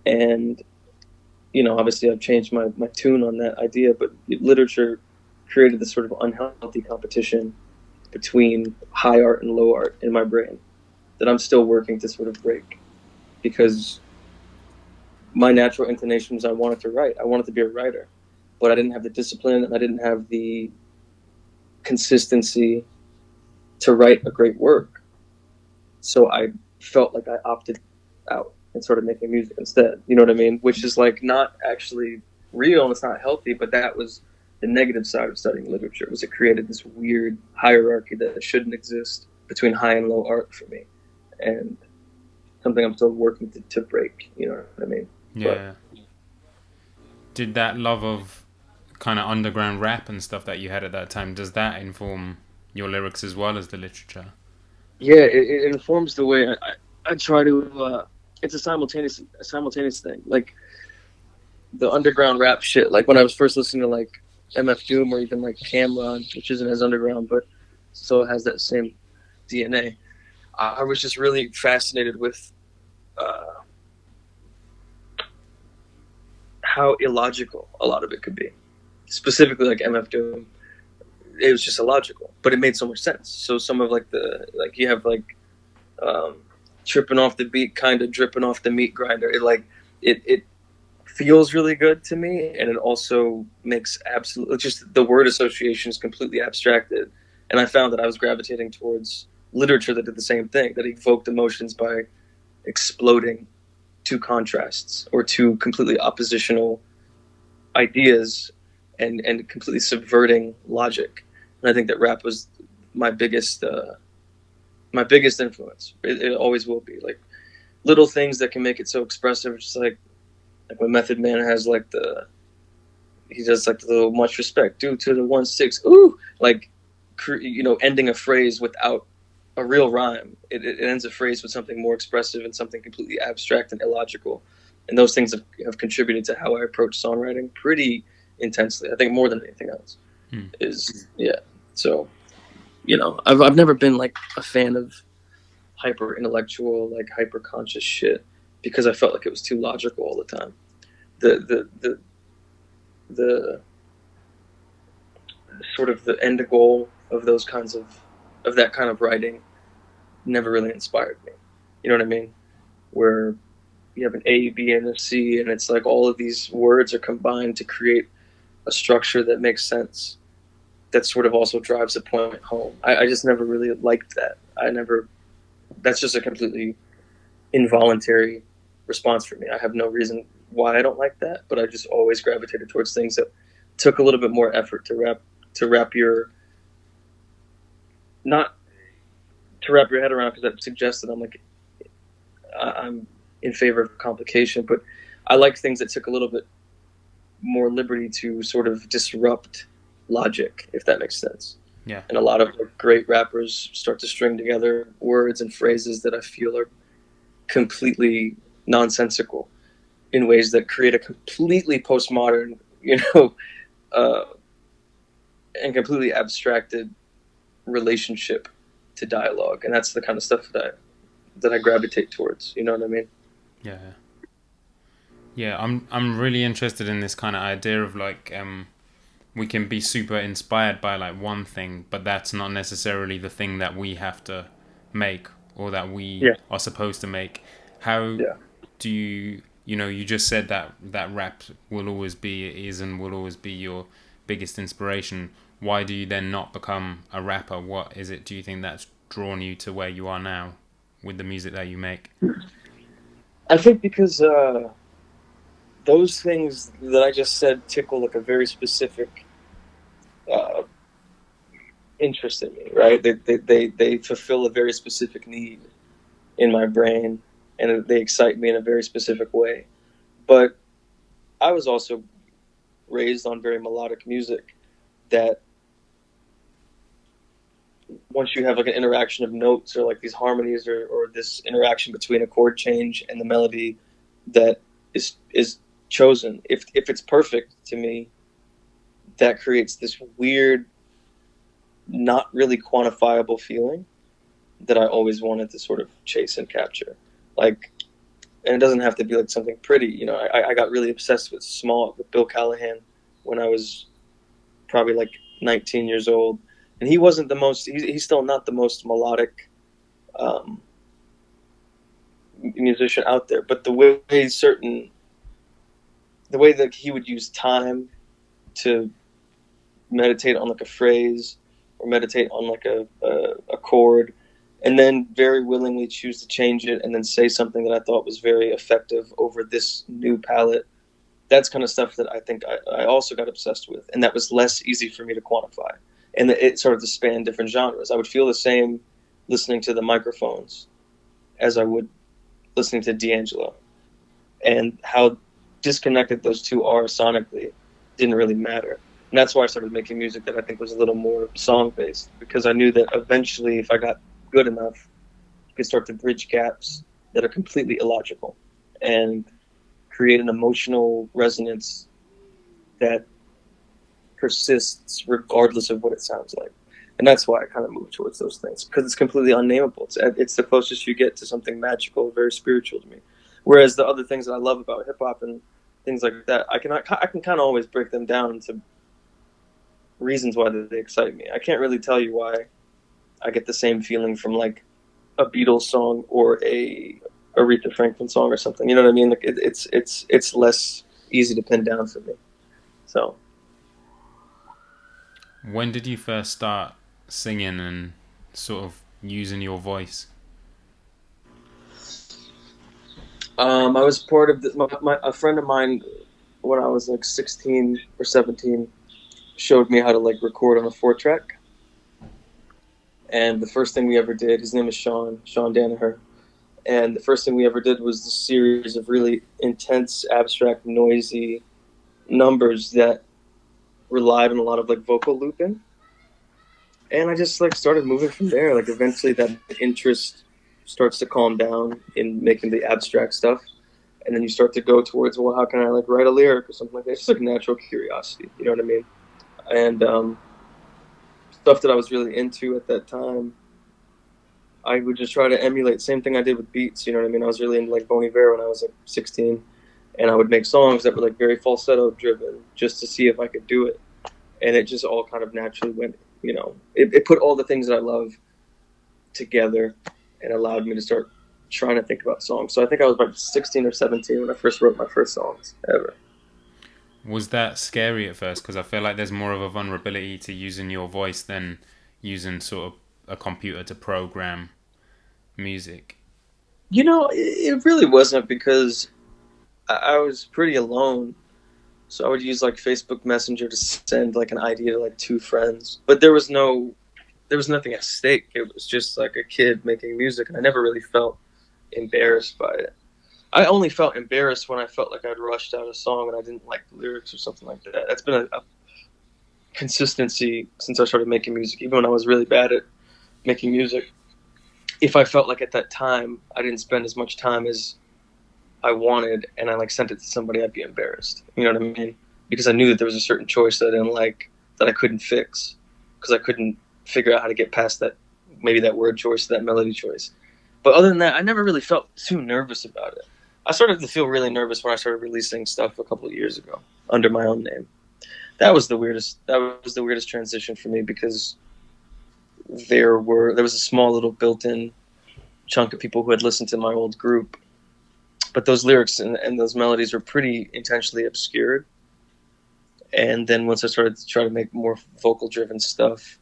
And obviously I've changed my tune on that idea, but literature created this sort of unhealthy competition between high art and low art in my brain that I'm still working to sort of break, because my natural inclination was I wanted to write. I wanted to be a writer, but I didn't have the discipline and I didn't have the consistency to write a great work. So I felt like I opted out and started making music instead. You know what I mean? Which is like not actually real and it's not healthy, but that was the negative side of studying literature. Was it created this weird hierarchy that shouldn't exist between high and low art for me, and something I'm still working to break. You know what I mean? Yeah. But did that love of kind of underground rap and stuff that you had at that time, does that inform your lyrics as well as the literature? Yeah, it informs the way I try to. It's a simultaneous thing. Like the underground rap shit. Like when I was first listening to like MF Doom or even like Cameron, which isn't as underground, but still has that same DNA. I was just really fascinated with how illogical a lot of it could be. Specifically, like MF Doom, it was just illogical, but it made so much sense. So some of like you have like tripping off the beat, kind of dripping off the meat grinder. It feels really good to me, and it also makes absolute, just the word association is completely abstracted, and I found that I was gravitating towards literature that did the same thing, that evoked emotions by exploding two contrasts or two completely oppositional ideas, and completely subverting logic. And I think that rap was my biggest influence. It always will be. Like little things that can make it so expressive, just like when Method Man has like he does like the little much respect due to the 1-6, ooh, like ending a phrase without a real rhyme. It ends a phrase with something more expressive and something completely abstract and illogical. And those things have contributed to how I approach songwriting pretty intensely. I think more than anything else is, yeah. So, I've never been like a fan of hyper intellectual, like hyper conscious shit, because I felt like it was too logical all the time. The sort of the end goal of that kind of writing never really inspired me. You know what I mean? Where you have an A, B, and a C, and it's like all of these words are combined to create a structure that makes sense. That sort of also drives a point home. I just never really liked that. That's just a completely involuntary response for me. I have no reason why I don't like that, but I just always gravitated towards things that took a little bit more effort to wrap your not to wrap your head around, because that suggests that I'm in favor of complication, but I like things that took a little bit more liberty to sort of disrupt logic, if that makes sense. Yeah. And a lot of great rappers start to string together words and phrases that I feel are completely nonsensical in ways that create a completely postmodern, uh, and completely abstracted relationship to dialogue. And that's the kind of stuff that I gravitate towards. You know what I mean? Yeah. Yeah, I'm really interested in this kind of idea of like we can be super inspired by like one thing, but that's not necessarily the thing that we have to make or that we are supposed to make. How do you just said that rap will always be your biggest inspiration. Why do you then not become a rapper? What is it, do you think, that's drawn you to where you are now with the music that you make? I think because those things that I just said tickle like a very specific uh, interest in me, right? They fulfill a very specific need in my brain, and they excite me in a very specific way. But I was also raised on very melodic music that once you have like an interaction of notes or like these harmonies or this interaction between a chord change and the melody that is chosen, if it's perfect to me, that creates this weird, not really quantifiable feeling that I always wanted to sort of chase and capture. Like, and it doesn't have to be like something pretty. You know, I got really obsessed with Bill Callahan when I was probably like 19 years old, and he wasn't the most. He's still not the most melodic um, musician out there, but the way that he would use time to meditate on like a phrase or meditate on like a chord, and then very willingly choose to change it and then say something that I thought was very effective over this new palette. That's kind of stuff that I think I also got obsessed with, and that was less easy for me to quantify. And it started to span different genres. I would feel the same listening to the Microphones as I would listening to D'Angelo, and how disconnected those two are sonically didn't really matter. And that's why I started making music that I think was a little more song based, because I knew that eventually, if I got good enough, you could start to bridge gaps that are completely illogical and create an emotional resonance that persists regardless of what it sounds like. And that's why I kind of moved towards those things, because it's completely unnameable. It's the closest you get to something magical, very spiritual to me. Whereas the other things that I love about hip hop and things like that, I can kind of always break them down into reasons why they excite me. I can't really tell you why I get the same feeling from like a Beatles song or a Aretha Franklin song or something. You know what I mean? Like it's less easy to pin down for me. So When did you first start singing and sort of using your voice? I was part of a friend of mine when I was like 16 or 17 showed me how to like record on a 4 track. And the first thing we ever did, his name is Sean Danaher. And the first thing we ever did was this series of really intense, abstract, noisy numbers that relied on a lot of like vocal looping. And I just like started moving from there. Like eventually that interest starts to calm down in making the abstract stuff. And then you start to go towards, well, how can I like write a lyric or something like that? It's just like natural curiosity, you know what I mean? And stuff that I was really into at that time, I would just try to emulate. Same thing I did with beats, you know what I mean? I was really into like Bon Iver when I was like 16, and I would make songs that were like very falsetto driven just to see if I could do it. And it just all kind of naturally went, you know, it put all the things that I love together and allowed me to start trying to think about songs. So I think I was about 16 or 17 when I first wrote my first songs ever. Was that scary at first? Because I feel like there's more of a vulnerability to using your voice than using sort of a computer to program music. You know, it really wasn't, because I was pretty alone. So I would use like Facebook Messenger to send like an idea to like two friends. But there was nothing at stake. It was just like a kid making music, and I never really felt embarrassed by it. I only felt embarrassed when I felt like I'd rushed out a song and I didn't like the lyrics or something like that. That's been a consistency since I started making music, even when I was really bad at making music. If I felt like at that time I didn't spend as much time as I wanted and I like sent it to somebody, I'd be embarrassed. You know what I mean? Because I knew that there was a certain choice that I didn't like, that I couldn't fix, because I couldn't figure out how to get past that, maybe that word choice, that melody choice. But other than that, I never really felt too nervous about it. I started to feel really nervous when I started releasing stuff a couple of years ago under my own name. That was the weirdest. That was the weirdest transition for me, because there was a small little built-in chunk of people who had listened to my old group, but those lyrics and those melodies were pretty intentionally obscured. And then once I started to try to make more vocal-driven stuff,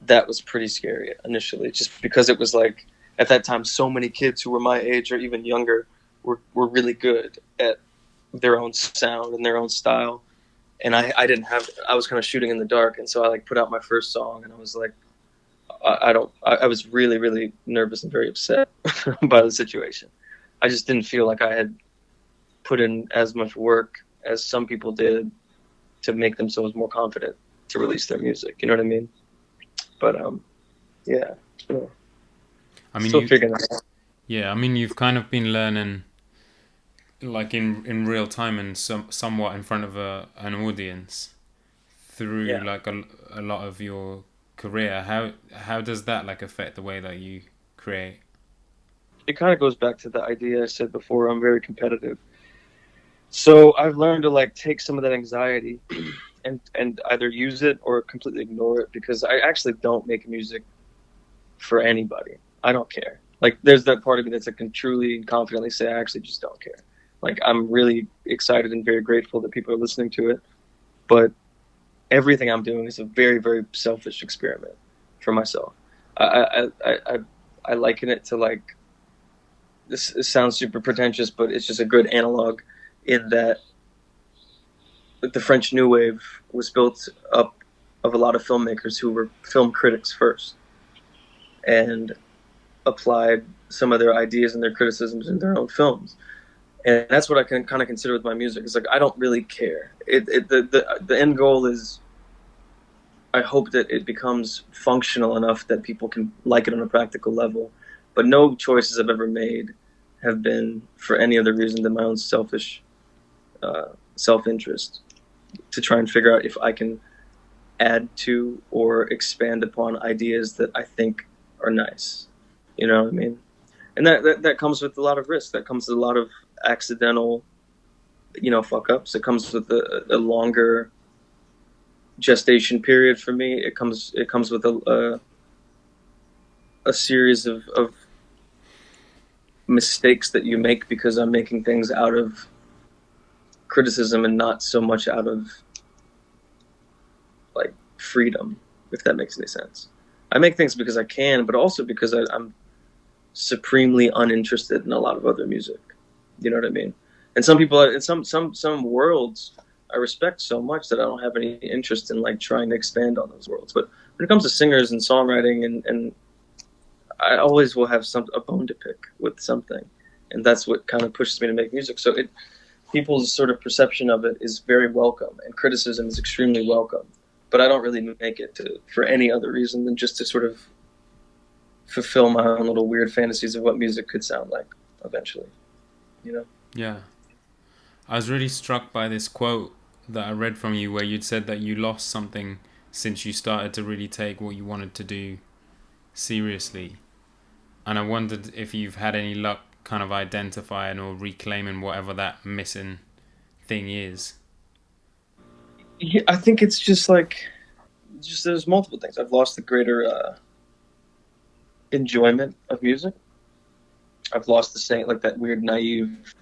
that was pretty scary initially, just because it was like at that time so many kids who were my age or even younger were really good at their own sound and their own style, and I didn't have. I was kind of shooting in the dark, and so I like put out my first song, and I was like, I don't. I was really really nervous and very upset by the situation. I just didn't feel like I had put in as much work as some people did to make themselves more confident to release their music. You know what I mean? But Yeah. Yeah. I mean, Still figuring it out. yeah, I mean, you've kind of been learning like in real time and somewhat in front of an audience through Yeah. like a lot of your career. How does that like affect the way that you create? It kind of goes back to the idea I said before. I'm very competitive. So I've learned to like take some of that anxiety and either use it or completely ignore it because I actually don't make music for anybody. I don't care. Like there's that part of me that's I can truly and confidently say I actually just don't care. Like I'm really excited and very grateful that people are listening to it, but everything I'm doing is a very very selfish experiment for myself. I liken it to like this sounds super pretentious, but it's just a good analog in that the French New Wave was built up of a lot of filmmakers who were film critics first and applied some of their ideas and their criticisms in their own films. And that's what I can kind of consider with my music. It's like I don't really care. The end goal is I hope that it becomes functional enough that people can like it on a practical level. But no choices I've ever made have been for any other reason than my own selfish self-interest to try and figure out if I can add to or expand upon ideas that I think are nice. You know what I mean? And that comes with a lot of risk. That comes with a lot of accidental, fuck ups. It comes with a longer gestation period for me. It comes with a series of mistakes that you make because I'm making things out of criticism and not so much out of like freedom, if that makes any sense. I make things because I can, but also because I'm supremely uninterested in a lot of other music. You know what I mean? And some people, in some worlds, I respect so much that I don't have any interest in like trying to expand on those worlds. But when it comes to singers and songwriting, and I always will have a bone to pick with something, and that's what kind of pushes me to make music. So people's sort of perception of it is very welcome, and criticism is extremely welcome. But I don't really make it for any other reason than just to sort of fulfill my own little weird fantasies of what music could sound like eventually. You know? Yeah. I was really struck by this quote that I read from you where you'd said that you lost something since you started to really take what you wanted to do seriously. And I wondered if you've had any luck kind of identifying or reclaiming whatever that missing thing is. Yeah, I think it's just like, there's multiple things. I've lost the greater enjoyment of music. I've lost the same, like that weird naive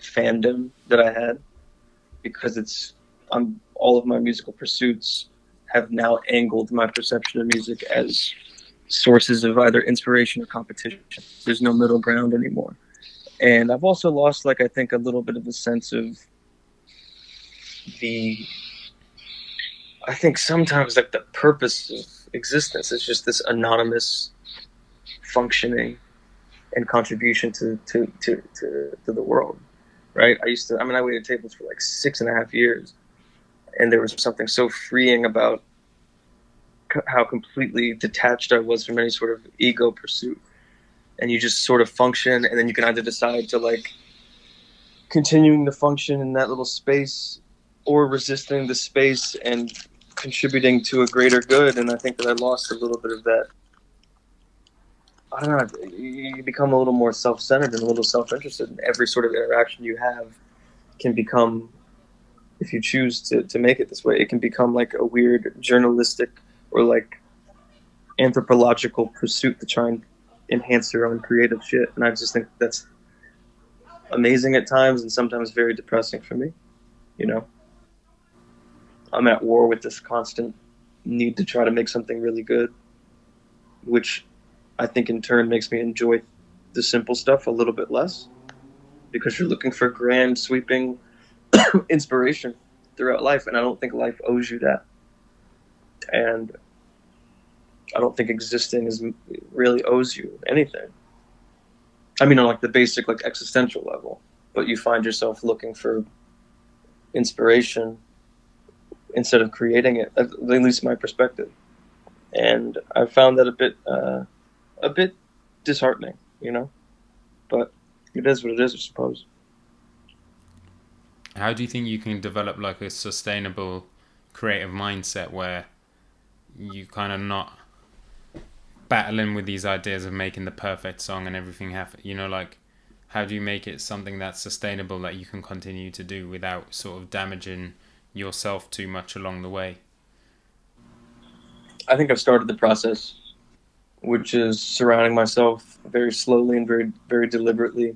fandom that I had because all of my musical pursuits have now angled my perception of music as sources of either inspiration or competition. There's no middle ground anymore. And I've also lost, like, I think a little bit of a sense of the, I think sometimes like the purpose of existence is just this anonymous functioning and contribution to the world, right? I waited tables for like 6.5 years, and there was something so freeing about how completely detached I was from any sort of ego pursuit. And you just sort of function, and then you can either decide to like continuing to function in that little space or resisting the space and contributing to a greater good. And I think that I lost a little bit of that. I don't know. You become a little more self-centered and a little self-interested, and every sort of interaction you have can become, if you choose to make it this way, it can become like a weird journalistic or like anthropological pursuit to try and enhance your own creative shit. And I just think that's amazing at times and sometimes very depressing for me. You know, I'm at war with this constant need to try to make something really good, which I think in turn makes me enjoy the simple stuff a little bit less because you're looking for grand, sweeping inspiration throughout life. And I don't think life owes you that. And I don't think existing really owes you anything. I mean, on like the basic, like existential level, but you find yourself looking for inspiration instead of creating it. At least my perspective. and I found that a bit disheartening, you know. But it is what it is, I suppose. How do you think you can develop like a sustainable creative mindset where you kind of not battling with these ideas of making the perfect song and everything have, like, how do you make it something that's sustainable that you can continue to do without sort of damaging yourself too much along the way? I think I've started the process, which is surrounding myself very slowly and very deliberately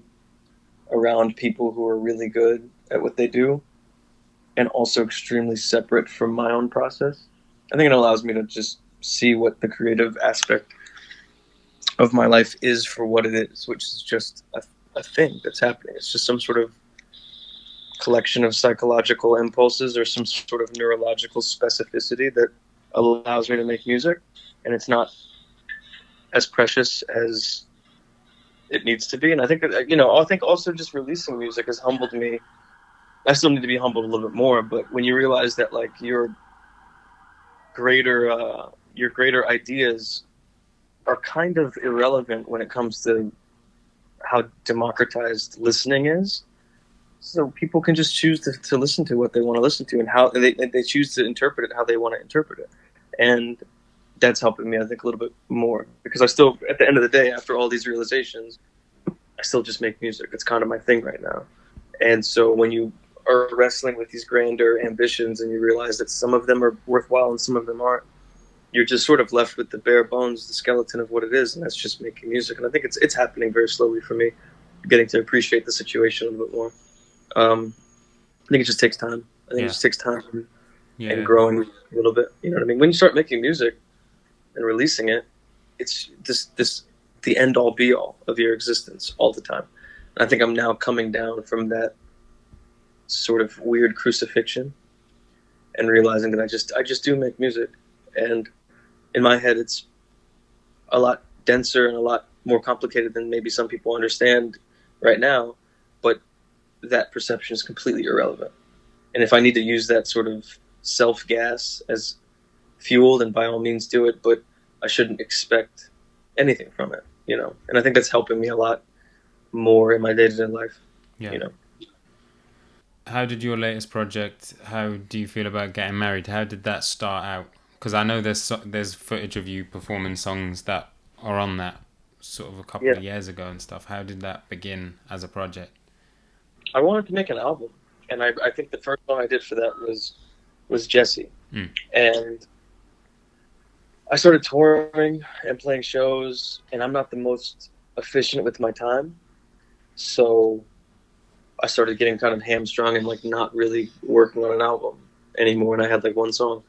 around people who are really good at what they do, and also extremely separate from my own process. I think it allows me to just see what the creative aspect of my life is for what it is, which is just a thing that's happening. It's just some sort of collection of psychological impulses or some sort of neurological specificity that allows me to make music. And it's not as precious as it needs to be. And I think that, I think also just releasing music has humbled me. I still need to be humbled a little bit more, but when you realize that like your greater ideas are kind of irrelevant when it comes to how democratized listening is. So people can just choose to listen to what they want to listen to, and how they choose to interpret it how they want to interpret it. And that's helping me, I think, a little bit more, because I still, at the end of the day, after all these realizations, I still just make music. It's kind of my thing right now. And so when you are wrestling with these grander ambitions and you realize that some of them are worthwhile and some of them aren't, you're just sort of left with the bare bones, the skeleton of what it is, and that's just making music. And I think it's happening very slowly for me, getting to appreciate the situation a little bit more. I think it just takes time. I think it Yeah. just takes time and Yeah. growing a little bit. You know what I mean? When you start making music and releasing it, it's this the end all be all of your existence all the time. And I think I'm now coming down from that sort of weird crucifixion and realizing that I just do make music, and in my head it's a lot denser and a lot more complicated than maybe some people understand right now, but that perception is completely irrelevant. And if I need to use that sort of self gas as fuel, then by all means do it, but I shouldn't expect anything from it, you know? And I think that's helping me a lot more in my day to day life, Yeah. you know? How did your latest project, how do you feel about getting married? How did that start out? Because I know there's footage of you performing songs that are on that sort of a couple Yeah. of years ago and stuff. How did that begin as a project? I wanted to make an album. And I think the first song I did for that was Jesse. Mm. And I started touring and playing shows, and I'm not the most efficient with my time. So I started getting kind of hamstrung and like not really working on an album anymore. And I had like one song.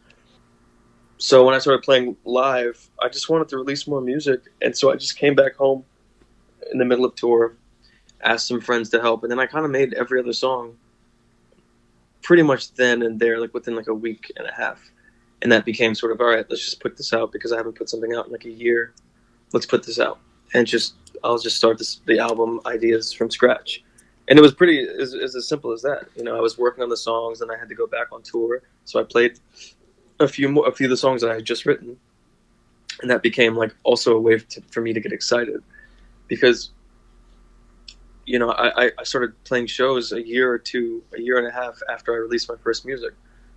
So when I started playing live, I just wanted to release more music. And so I just came back home in the middle of tour, asked some friends to help. And then I kind of made every other song pretty much then and there, like within like a week and a half. And that became sort of, all right, let's just put this out because I haven't put something out in like a year. Let's put this out. And I'll just start the album ideas from scratch. And it was pretty as simple as that. You know, I was working on the songs and I had to go back on tour. So I played a few of the songs that I had just written. And that became like also a way for me to get excited because, you know, I started playing shows a year and a half after I released my first music,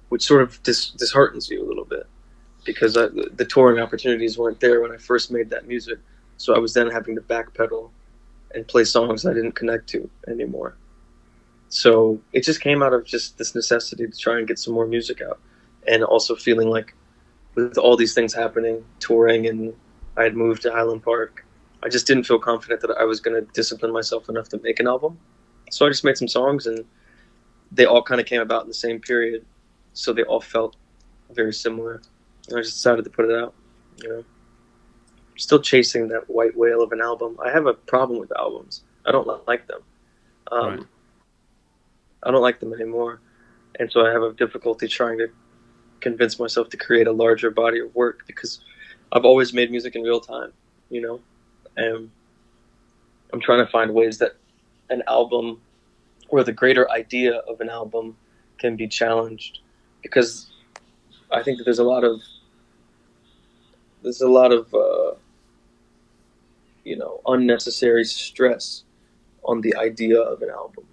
which sort of disheartens you a little bit because the touring opportunities weren't there when I first made that music. So I was then having to backpedal and play songs I didn't connect to anymore. So it just came out of just this necessity to try and get some more music out. And also feeling like with all these things happening, touring, and I had moved to Highland Park, I just didn't feel confident that I was going to discipline myself enough to make an album. So I just made some songs, and they all kind of came about in the same period. So they all felt very similar. And I just decided to put it out, you know. Still chasing that white whale of an album. I have a problem with albums. I don't like them. Right. I don't like them anymore. And so I have a difficulty trying to convince myself to create a larger body of work because I've always made music in real time, you know, and I'm trying to find ways that an album or the greater idea of an album can be challenged because I think that there's a lot of there's a lot of unnecessary stress on the idea of an album.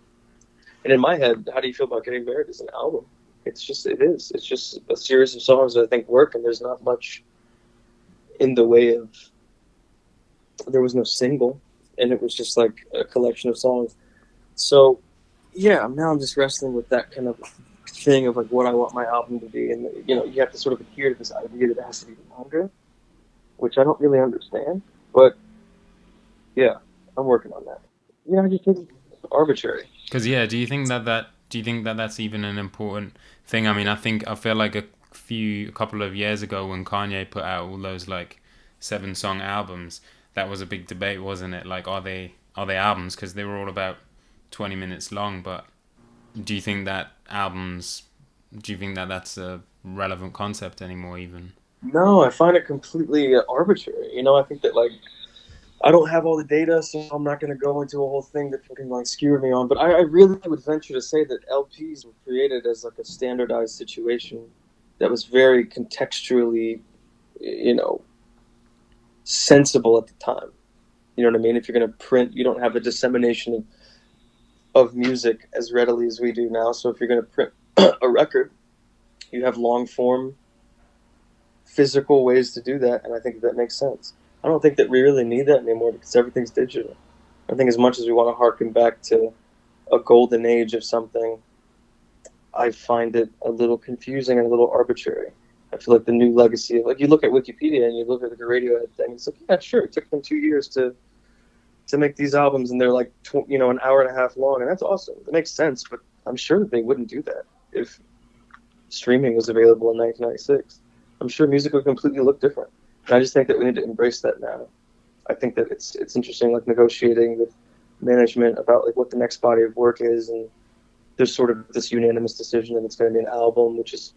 And in my head, how do you feel about Getting Married as an album? It's just a series of songs that I think work, and there's not much in the way of, there was no single, and it was just like a collection of songs. So, yeah, now I'm just wrestling with that kind of thing of like what I want my album to be. And, you have to sort of adhere to this idea that it has to be longer, which I don't really understand. But, yeah, I'm working on that. I just think it's arbitrary. Because yeah, do you think that that's even an important thing? I mean, I feel like a couple of years ago when Kanye put out all those like 7 song albums, that was a big debate, wasn't it? Like, are they albums? Because they were all about 20 minutes long. But do you think that albums? Do you think that that's a relevant concept anymore? Even No, I find it completely arbitrary. I think that like I don't have all the data, so I'm not going to go into a whole thing that can like skewer me on. But I really would venture to say that LPs were created as like a standardized situation that was very contextually, you know, sensible at the time. You know what I mean? If you're going to print, you don't have a dissemination of music as readily as we do now. So if you're going to print a record, you have long form physical ways to do that, and I think that makes sense. I don't think that we really need that anymore because everything's digital. I think as much as we want to harken back to a golden age of something, I find it a little confusing and a little arbitrary. I feel like the new legacy of, like, you look at Wikipedia and you look at the Radiohead thing, it's like, yeah, sure, it took them 2 years to make these albums, and they're like an hour and a half long, and that's awesome. It makes sense, but I'm sure that they wouldn't do that if streaming was available in 1996. I'm sure music would completely look different. And I just think that we need to embrace that now. I think that it's interesting, like negotiating with management about like what the next body of work is, and there's sort of this unanimous decision that it's going to be an album, which is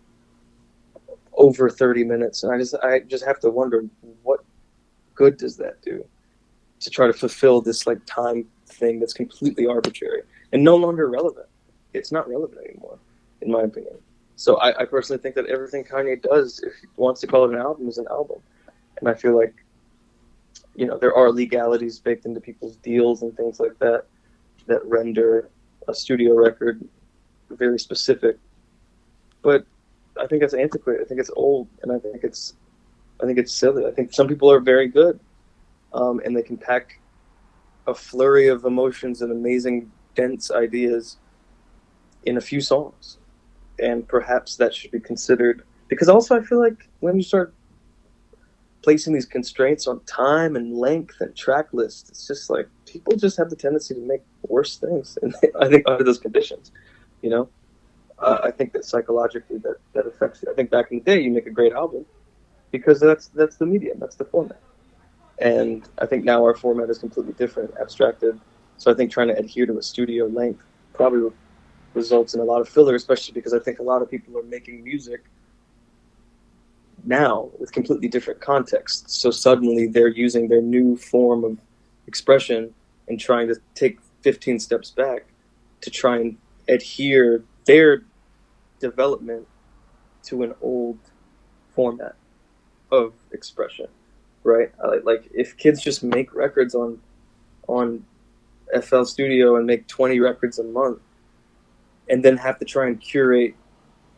over 30 minutes, and I just have to wonder what good does that do to try to fulfill this like time thing that's completely arbitrary and no longer relevant. It's not relevant anymore, in my opinion. So I personally think that everything Kanye does, if he wants to call it an album, is an album. And I feel like, there are legalities baked into people's deals and things like that that render a studio record very specific. But I think that's antiquated. I think it's old, and I think it's silly. I think some people are very good, and they can pack a flurry of emotions and amazing, dense ideas in a few songs. And perhaps that should be considered, because also I feel like when you start placing these constraints on time and length and track list, it's just like people just have the tendency to make worse things. And I think under those conditions, I think that psychologically that affects you. I think back in the day, you make a great album because that's the medium, that's the format. And I think now our format is completely different, abstracted. So I think trying to adhere to a studio length probably results in a lot of filler, especially because I think a lot of people are making music now with completely different contexts. So suddenly they're using their new form of expression and trying to take 15 steps back to try and adhere their development to an old format of expression, right? Like if kids just make records on FL Studio and make 20 records a month, and then have to try and curate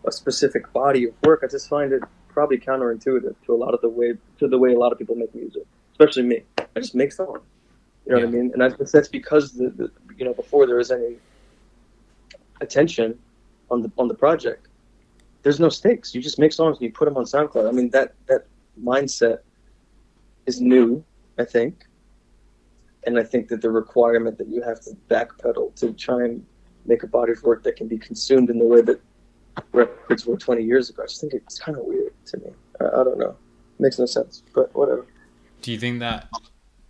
a specific body of work, I just find it probably counterintuitive to the way a lot of people make music, especially me. I just make songs, what I mean? And that's because before there was any attention on the project, there's no stakes. You just make songs and you put them on SoundCloud. I mean, that mindset is new, I think, and I think that the requirement that you have to backpedal to try and make a body of work that can be consumed in the way that records were 20 years ago, I just think it's kind of weird to me. I don't know. It makes no sense, but whatever. do you think that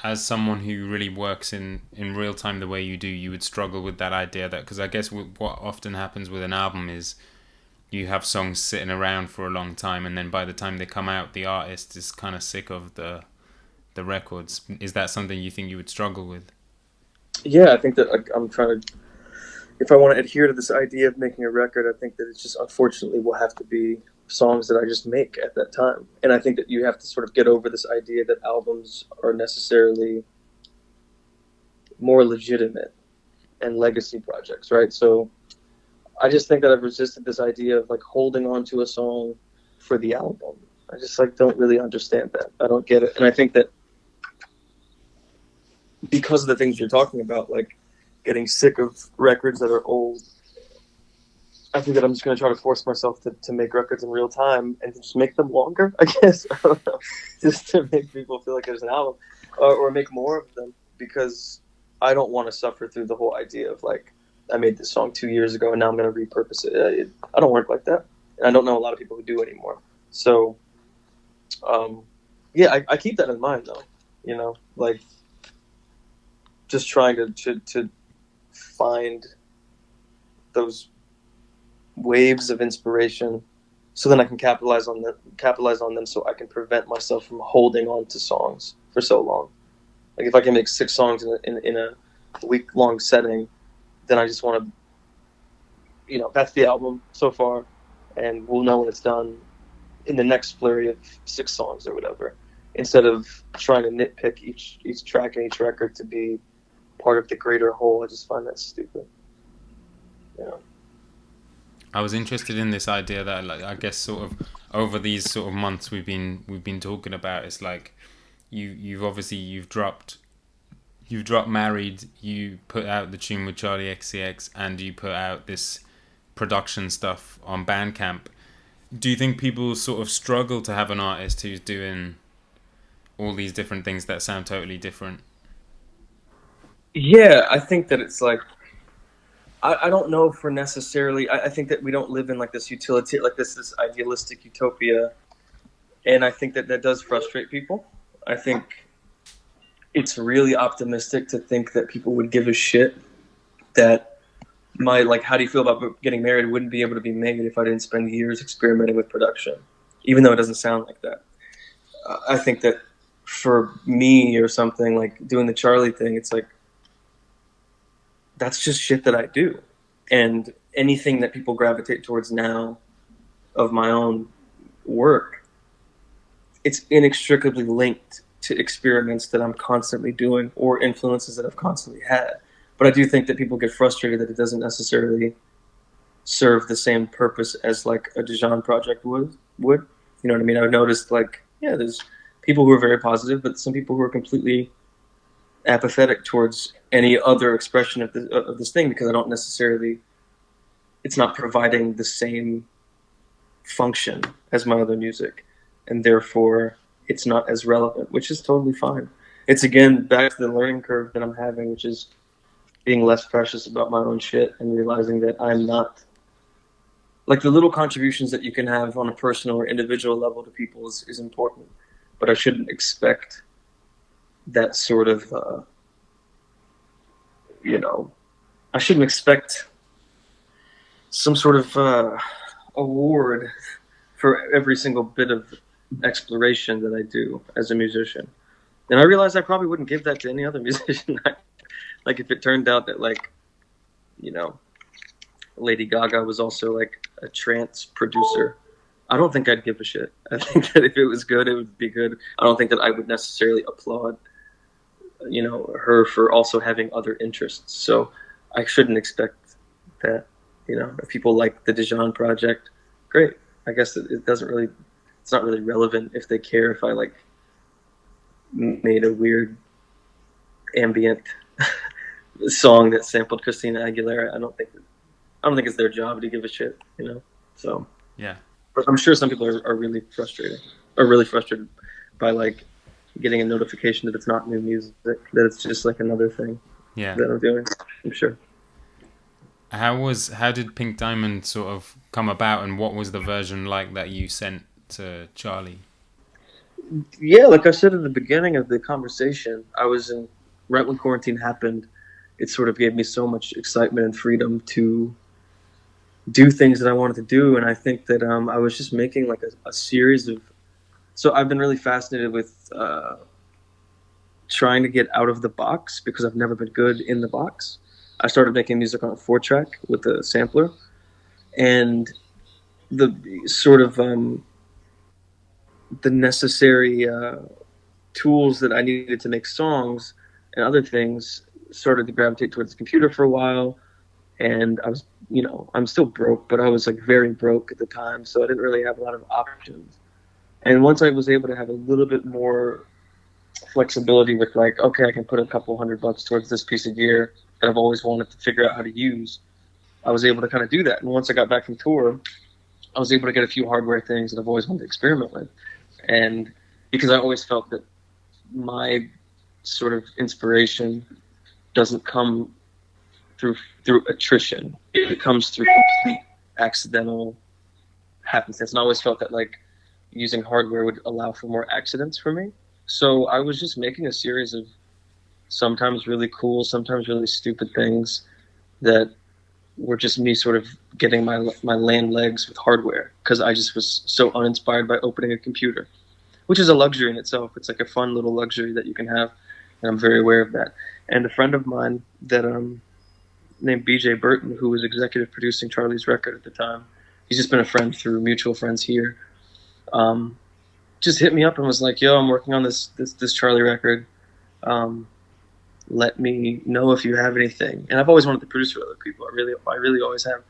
as someone who really works in real time the way you do, you would struggle with that idea? That, because I guess what often happens with an album is you have songs sitting around for a long time, and then by the time they come out, the artist is kind of sick of the records. Is that something you think you would struggle with? Yeah, I think that I'm trying to if I want to adhere to this idea of making a record, I think that it just unfortunately will have to be songs that I just make at that time. And I think that you have to sort of get over this idea that albums are necessarily more legitimate and legacy projects, right? So I just think that I've resisted this idea of like holding on to a song for the album. I just like don't really understand that. I don't get it. And I think that because of the things you're talking about, like getting sick of records that are old, I think that I'm just going to try to force myself to make records in real time and just make them longer, I guess. I don't know. Just to make people feel like there's an album, or make more of them, because I don't want to suffer through the whole idea of like, I made this song 2 years ago and now I'm going to repurpose it. I don't work like that. And I don't know a lot of people who do anymore. So, yeah, I keep that in mind though, like just trying to find those waves of inspiration so then I can capitalize on them so I can prevent myself from holding on to songs for so long. Like if I can make 6 songs in a week-long setting, then I just want to, that's the album so far, and we'll know when it's done in the next flurry of 6 songs or whatever, instead of trying to nitpick each track and each record to be part of the greater whole. I just find that stupid. Yeah. I was interested in this idea that, like, I guess sort of over these sort of months we've been talking about. It's like you've dropped Married, you put out the tune with Charlie XCX, and you put out this production stuff on Bandcamp. Do you think people sort of struggle to have an artist who's doing all these different things that sound totally different? Yeah, I think that it's like, I don't know if we're necessarily, I think that we don't live in like this utility, like this idealistic utopia. And I think that does frustrate people. I think it's really optimistic to think that people would give a shit that my, like, how do you feel about getting married wouldn't be able to be made if I didn't spend years experimenting with production, even though it doesn't sound like that. I think that for me or something, like doing the Charlie thing, it's like, that's just shit that I do. And anything that people gravitate towards now of my own work, it's inextricably linked to experiments that I'm constantly doing or influences that I've constantly had. But I do think that people get frustrated that it doesn't necessarily serve the same purpose as like a Dijon project would. You know what I mean? I've noticed like, yeah, there's people who are very positive, but some people who are completely apathetic towards any other expression of this thing, because I don't necessarily, it's not providing the same function as my other music, and therefore it's not as relevant, which is totally fine. It's again back to the learning curve that I'm having, which is being less precious about my own shit and realizing that I'm not, like, the little contributions that you can have on a personal or individual level to people is important, but I shouldn't expect that sort of, I shouldn't expect some sort of award for every single bit of exploration that I do as a musician. And I realized I probably wouldn't give that to any other musician. Like if it turned out that, like, Lady Gaga was also like a trance producer, I don't think I'd give a shit. I think that if it was good, it would be good. I don't think that I would necessarily applaud, her for also having other interests. So I shouldn't expect that, if people like the Dijon project, great. I guess it's not really relevant if they care if I like made a weird ambient song that sampled Christina Aguilera. I don't think it's their job to give a shit, So yeah, but I'm sure some people are really frustrated by like getting a notification that it's not new music, that it's just like another thing that I'm doing. I'm sure. How did Pink Diamond sort of come about, and what was the version like that you sent to Charlie? Yeah, like I said at the beginning of the conversation, I was right when quarantine happened. It sort of gave me so much excitement and freedom to do things that I wanted to do, and I think that I was just making like a series of. So I've been really fascinated with trying to get out of the box because I've never been good in the box. I started making music on a 4-track with a sampler, and the sort of the necessary tools that I needed to make songs and other things started to gravitate towards the computer for a while. And I was, I'm still broke, but I was like very broke at the time, so I didn't really have a lot of options. And once I was able to have a little bit more flexibility with like, okay, I can put a couple $100 towards this piece of gear that I've always wanted to figure out how to use, I was able to kind of do that. And once I got back from tour, I was able to get a few hardware things that I've always wanted to experiment with. And because I always felt that my sort of inspiration doesn't come through attrition. It comes through complete accidental happenstance. And I always felt that like using hardware would allow for more accidents for me. So I was just making a series of sometimes really cool, sometimes really stupid things that were just me sort of getting my land legs with hardware, because I just was so uninspired by opening a computer, which is a luxury in itself. It's like a fun little luxury that you can have, and I'm very aware of that. And a friend of mine that named BJ Burton, who was executive producing Charlie's record at the time, he's just been a friend through mutual friends here, just hit me up and was like, yo, I'm working on this Charlie record. Let me know if you have anything. And I've always wanted to produce for other people. I really always have.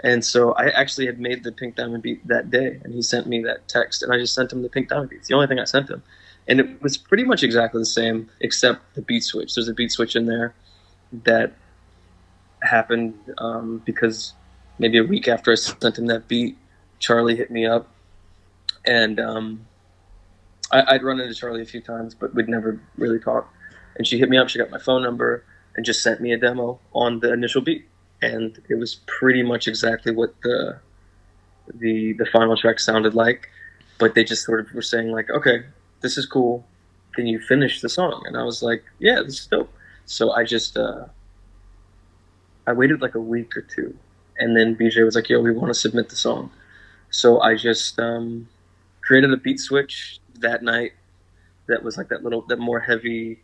And so I actually had made the Pink Diamond beat that day, and he sent me that text, and I just sent him the Pink Diamond beat. It's the only thing I sent him. And it was pretty much exactly the same, except the beat switch. There's a beat switch in there that happened because maybe a week after I sent him that beat, Charlie hit me up. And I'd run into Charlie a few times, but we'd never really talk. And she hit me up, she got my phone number, and just sent me a demo on the initial beat. And it was pretty much exactly what the final track sounded like. But they just sort of were saying like, okay, this is cool. Can you finish the song? And I was like, yeah, this is dope. So I just, I waited like a week or two. And then BJ was like, yo, we want to submit the song. So I just created a beat switch that night that was like that more heavy,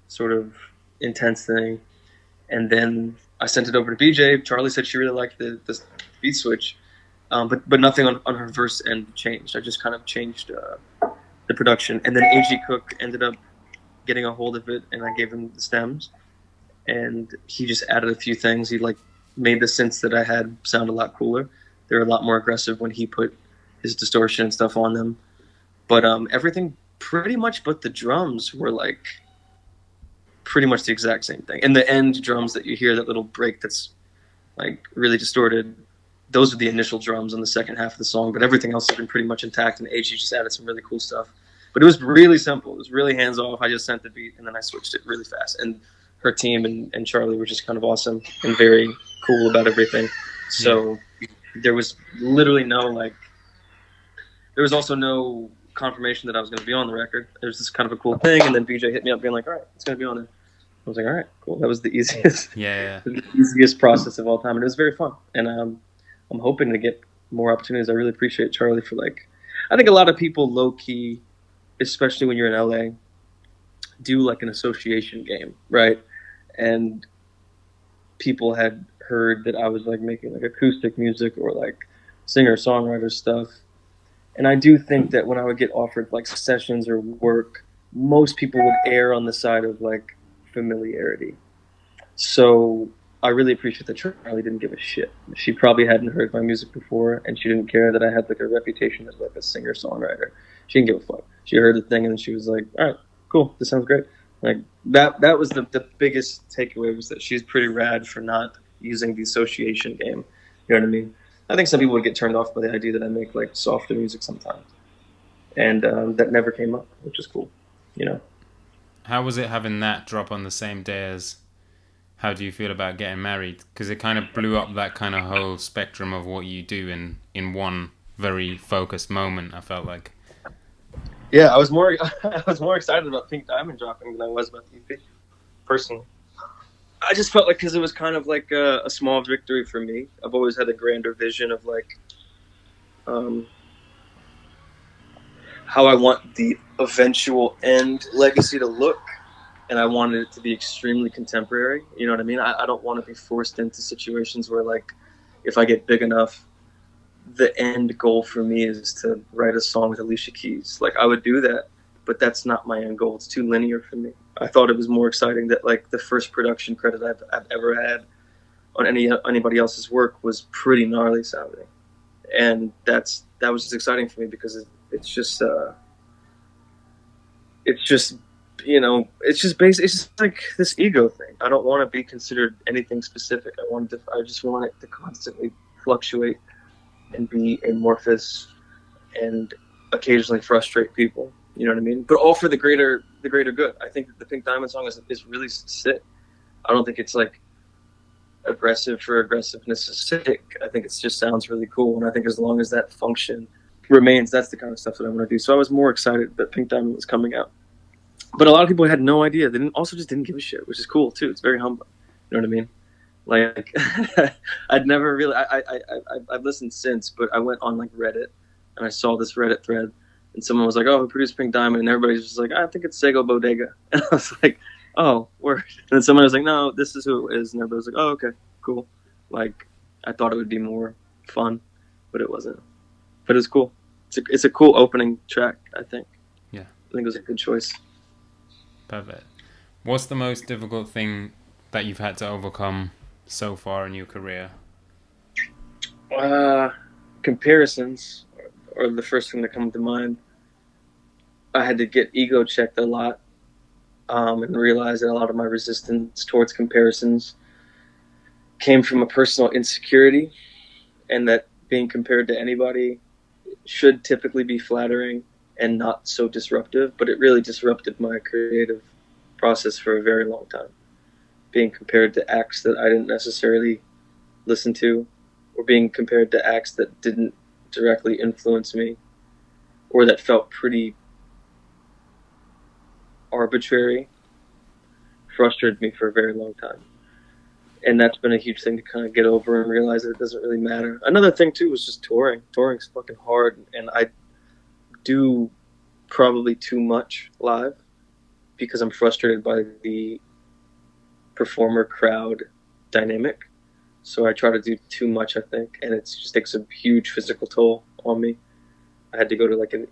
sort of intense thing. And then I sent it over to BJ. Charlie said she really liked the beat switch, but nothing on her verse end changed. I just kind of changed the production. And then A.G. Cook ended up getting a hold of it, and I gave him the stems. And he just added a few things. He like made the synths that I had sound a lot cooler. They're a lot more aggressive when he put his distortion and stuff on them. But everything pretty much but the drums were like pretty much the exact same thing. And the end drums that you hear, that little break that's like really distorted, those are the initial drums on the second half of the song. But everything else has been pretty much intact, and AG just added some really cool stuff. But it was really simple. It was really hands off. I just sent the beat, and then I switched it really fast. And her team and Charlie were just kind of awesome and very cool about everything. So there was literally there was also no confirmation that I was going to be on the record. It was just kind of a cool thing. And then BJ hit me up being like, all right, it's going to be on there. I was like, all right, cool. That was the easiest, the easiest process of all time. And it was very fun. And I'm hoping to get more opportunities. I really appreciate Charlie for I think a lot of people low key, especially when you're in LA, do like an association game, right? And people had heard that I was like making like acoustic music or like singer-songwriter stuff. And I do think that when I would get offered like sessions or work, most people would err on the side of like familiarity. So I really appreciate that Charlie didn't give a shit. She probably hadn't heard my music before, and she didn't care that I had like a reputation as like a singer-songwriter. She didn't give a fuck. She heard the thing and then she was like, all right, cool, this sounds great. Like that was the biggest takeaway, was that she's pretty rad for not using the association game. You know what I mean? I think some people would get turned off by the idea that I make like softer music sometimes, and that never came up, which is cool. You know. How was it having that drop on the same day as How Do You Feel About Getting Married? Because it kind of blew up that kind of whole spectrum of what you do in one very focused moment, I felt like. Yeah, I was more excited about Pink Diamond dropping than I was about the EP, personally. I just felt like, because it was kind of like a small victory for me. I've always had a grander vision of like how I want the eventual end legacy to look. and I wanted it to be extremely contemporary. You know what I mean? I don't want to be forced into situations where, like, if I get big enough, the end goal for me is to write a song with Alicia Keys. Like, I would do that, but that's not my end goal. It's too linear for me. I thought it was more exciting that, like, the first production credit I've ever had on anybody else's work was pretty gnarly sounding, and that was just exciting for me because it's just it's just like this ego thing. I don't want to be considered anything specific. I just want it to constantly fluctuate and be amorphous and occasionally frustrate people. You know what I mean? But all for the greater good. I think that the Pink Diamond song is really sick. I don't think it's like aggressive for aggressiveness' sake. I think it just sounds really cool, and I think as long as that function remains, that's the kind of stuff that I want to do. So I was more excited that Pink Diamond was coming out. But a lot of people had no idea. They just didn't give a shit, which is cool too. It's very humbling. You know what I mean? Like, I'd never really. I've listened since, but I went on like Reddit and I saw this Reddit thread, and someone was like, "Oh, who produced Pink Diamond?" And everybody's just like, "I think it's Sego Bodega." And I was like, "Oh, word." And then someone was like, "No, this is who it is." And everybody was like, "Oh, okay, cool." Like, I thought it would be more fun, but it wasn't. But it's cool. It's a cool opening track. I think. Yeah. I think it was a good choice. Perfect. What's the most difficult thing that you've had to overcome so far in your career? Comparisons are the first thing that come to mind. I had to get ego checked a lot, and realize that a lot of my resistance towards comparisons came from a personal insecurity, and that being compared to anybody should typically be flattering and not so disruptive, but it really disrupted my creative process for a very long time. Being compared to acts that I didn't necessarily listen to, or being compared to acts that didn't directly influence me, or that felt pretty arbitrary, frustrated me for a very long time. And that's been a huge thing to kind of get over and realize that it doesn't really matter. Another thing too was just touring. Touring's fucking hard, and I do probably too much live because I'm frustrated by the performer crowd dynamic. So I try to do too much, I think, and it just takes a huge physical toll on me. I had to go to like an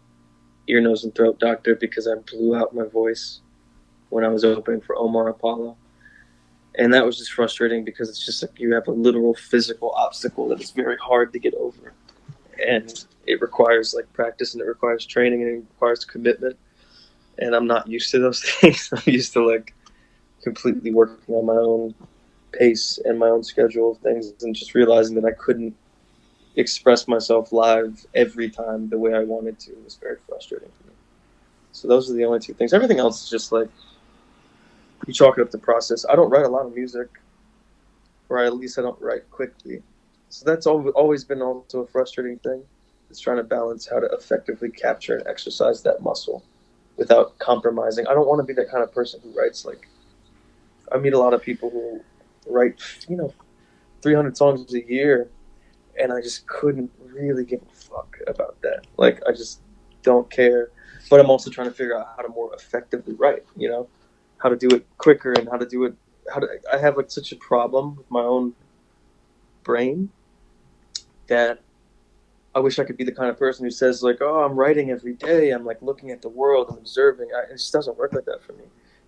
ear, nose, and throat doctor because I blew out my voice when I was opening for Omar Apollo. And that was just frustrating because it's just like you have a literal physical obstacle that is very hard to get over. And it requires like practice, and it requires training, and it requires commitment. And I'm not used to those things. I'm used to like completely working on my own pace and my own schedule of things, and just realizing that I couldn't express myself live every time the way I wanted to was very frustrating for me. So those are the only two things. Everything else is just like you chalk it up to process. I don't write a lot of music, or at least I don't write quickly. So that's always been also a frustrating thing. It's trying to balance how to effectively capture and exercise that muscle without compromising. I don't want to be that kind of person who writes like, I meet a lot of people who write, 300 songs a year, and I just couldn't really give a fuck about that. Like, I just don't care. But I'm also trying to figure out how to more effectively write, how to do it quicker, and how to do it. I have like such a problem with my own brain that I wish I could be the kind of person who says like, "Oh, I'm writing every day. I'm like looking at the world and observing." It just doesn't work like that for me,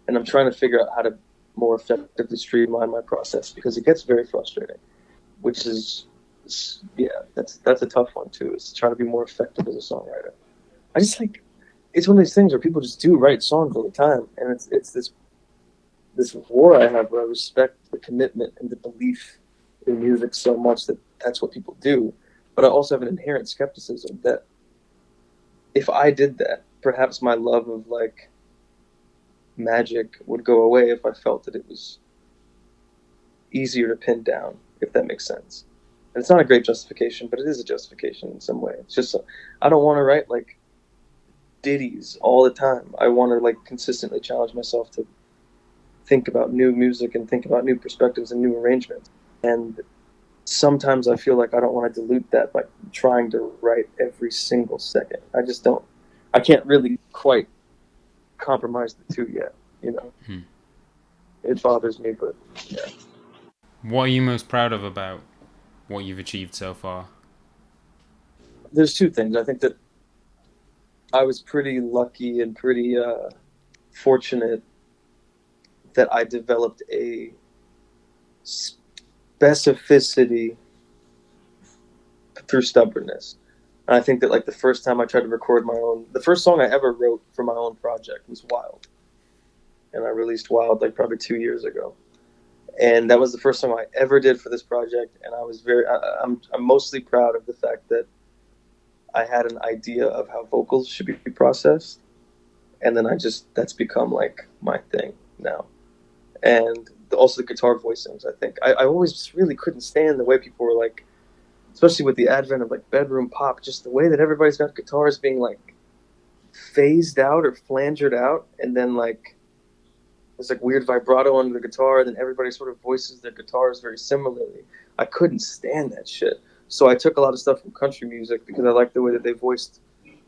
and I'm trying to figure out how to more effectively streamline my process because it gets very frustrating. Which is, that's a tough one too. Is to try to be more effective as a songwriter. I just like it's one of these things where people just do write songs all the time, and it's this war I have where I respect the commitment and the belief in music so much that that's what people do. But I also have an inherent skepticism that if I did that, perhaps my love of like magic would go away if I felt that it was easier to pin down, if that makes sense. And it's not a great justification, but it is a justification in some way. It's just I don't want to write like ditties all the time. I want to like consistently challenge myself to think about new music and think about new perspectives and new arrangements. And sometimes I feel like I don't want to dilute that by trying to write every single second. I just don't. I can't really quite compromise the two yet. it bothers me, but yeah. What are you most proud of about what you've achieved so far? There's two things. I think that I was pretty lucky and pretty fortunate that I developed a specificity through stubbornness. And I think that like the first time I tried to record the first song I ever wrote for my own project was Wild, and I released Wild like probably 2 years ago. And that was the first song I ever did for this project, and I was I'm mostly proud of the fact that I had an idea of how vocals should be processed, and then that's become like my thing now. And also the guitar voicings. I think I always just really couldn't stand the way people were like, especially with the advent of like bedroom pop, just the way that everybody's got guitars being like phased out or flangered out, and then like there's like weird vibrato on the guitar, and then everybody sort of voices their guitars very similarly. I couldn't stand that shit. So I took a lot of stuff from country music because I like the way that they voiced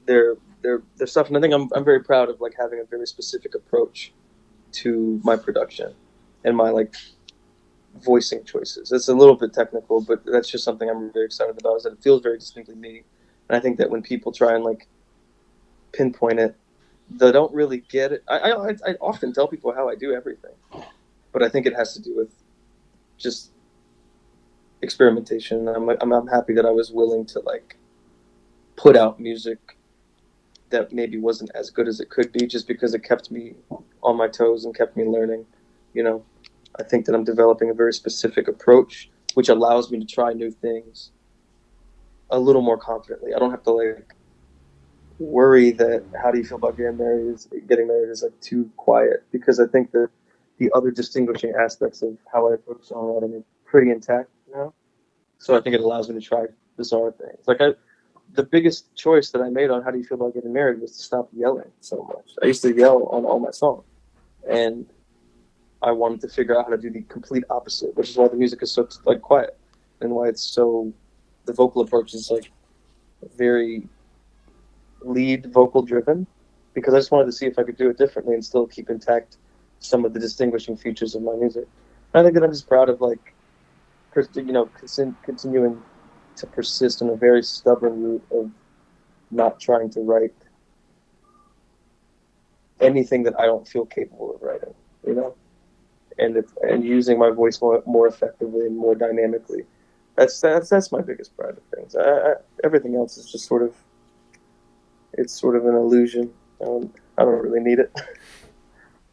their stuff, and I think I'm very proud of like having a very specific approach to my production and my like voicing choices. It's a little bit technical, but that's just something I'm very excited about. Is that it feels very distinctly me, and I think that when people try and like pinpoint it, they don't really get it. I often tell people how I do everything, but I think it has to do with just experimentation. I'm happy that I was willing to like put out music that maybe wasn't as good as it could be, just because it kept me on my toes and kept me learning. You know, I think that I'm developing a very specific approach, which allows me to try new things a little more confidently. I don't have to like worry that how do you feel about getting married is like too quiet, because I think that the other distinguishing aspects of how I approach songwriting are pretty intact now. So I think it allows me to try bizarre things. Like the biggest choice that I made on how do you feel about getting married was to stop yelling so much. I used to yell on all my songs, and I wanted to figure out how to do the complete opposite, which is why the music is so like quiet, and why the vocal approach is like very lead vocal driven, because I just wanted to see if I could do it differently and still keep intact some of the distinguishing features of my music. And I think that I'm just proud of like, continuing to persist in a very stubborn route of not trying to write anything that I don't feel capable of writing, you know, and using my voice more effectively and more dynamically. That's my biggest pride of things. Everything else is just sort of an illusion. I don't really need it.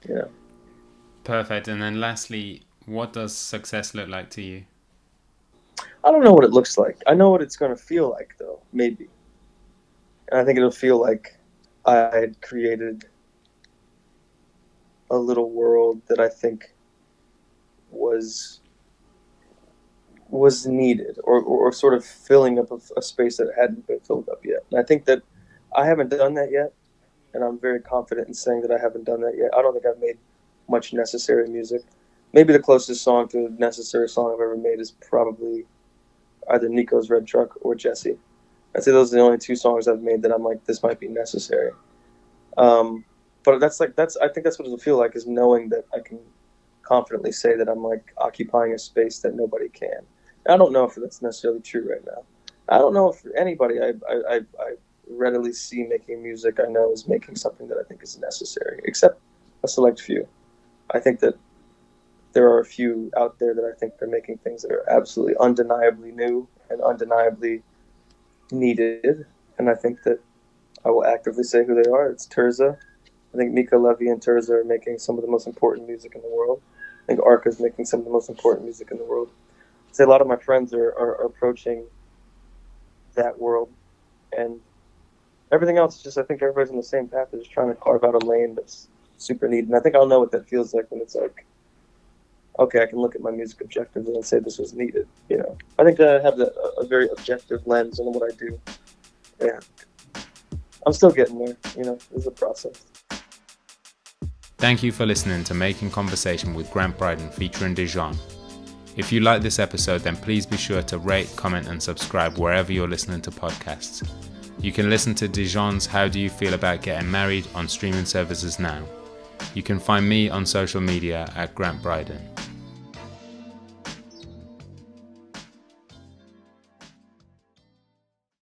Yeah. Perfect. And then lastly, what does success look like to you? I don't know what it looks like. I know what it's going to feel like, though, maybe. And I think it'll feel like I had created a little world that I think was needed, or sort of filling up a space that hadn't been filled up yet. And I think that I haven't done that yet, and I'm very confident in saying that I haven't done that yet. I don't think I've made much necessary music. Maybe the closest song to a necessary song I've ever made is probably either Nico's Red Truck or Jesse. I'd say those are the only two songs I've made that I'm like, this might be necessary. But I think that's what it'll feel like, is knowing that I can confidently say that I'm like occupying a space that nobody can. And I don't know if that's necessarily true right now. I don't know if anybody I readily see making music I know is making something that I think is necessary, except a select few. I think that there are a few out there that I think are making things that are absolutely undeniably new and undeniably needed, and I think that I will actively say who they are. It's Terza. I think Mika Levy and Terza are making some of the most important music in the world. I think Arca is making some of the most important music in the world. I'd say a lot of my friends are approaching that world, and everything else is just, I think everybody's on the same path. They're just trying to carve out a lane that's super neat, and I think I'll know what that feels like when it's like, okay, I can look at my music objectively and say this was needed. You know, I think that I have a very objective lens on what I do. Yeah, I'm still getting there. You know, it's a process. Thank you for listening to Making Conversation with Grant Brydon featuring Dijon. If you like this episode, then please be sure to rate, comment and subscribe wherever you're listening to podcasts. You can listen to Dijon's How Do You Feel About Getting Married on streaming services now. You can find me on social media at Grant Brydon.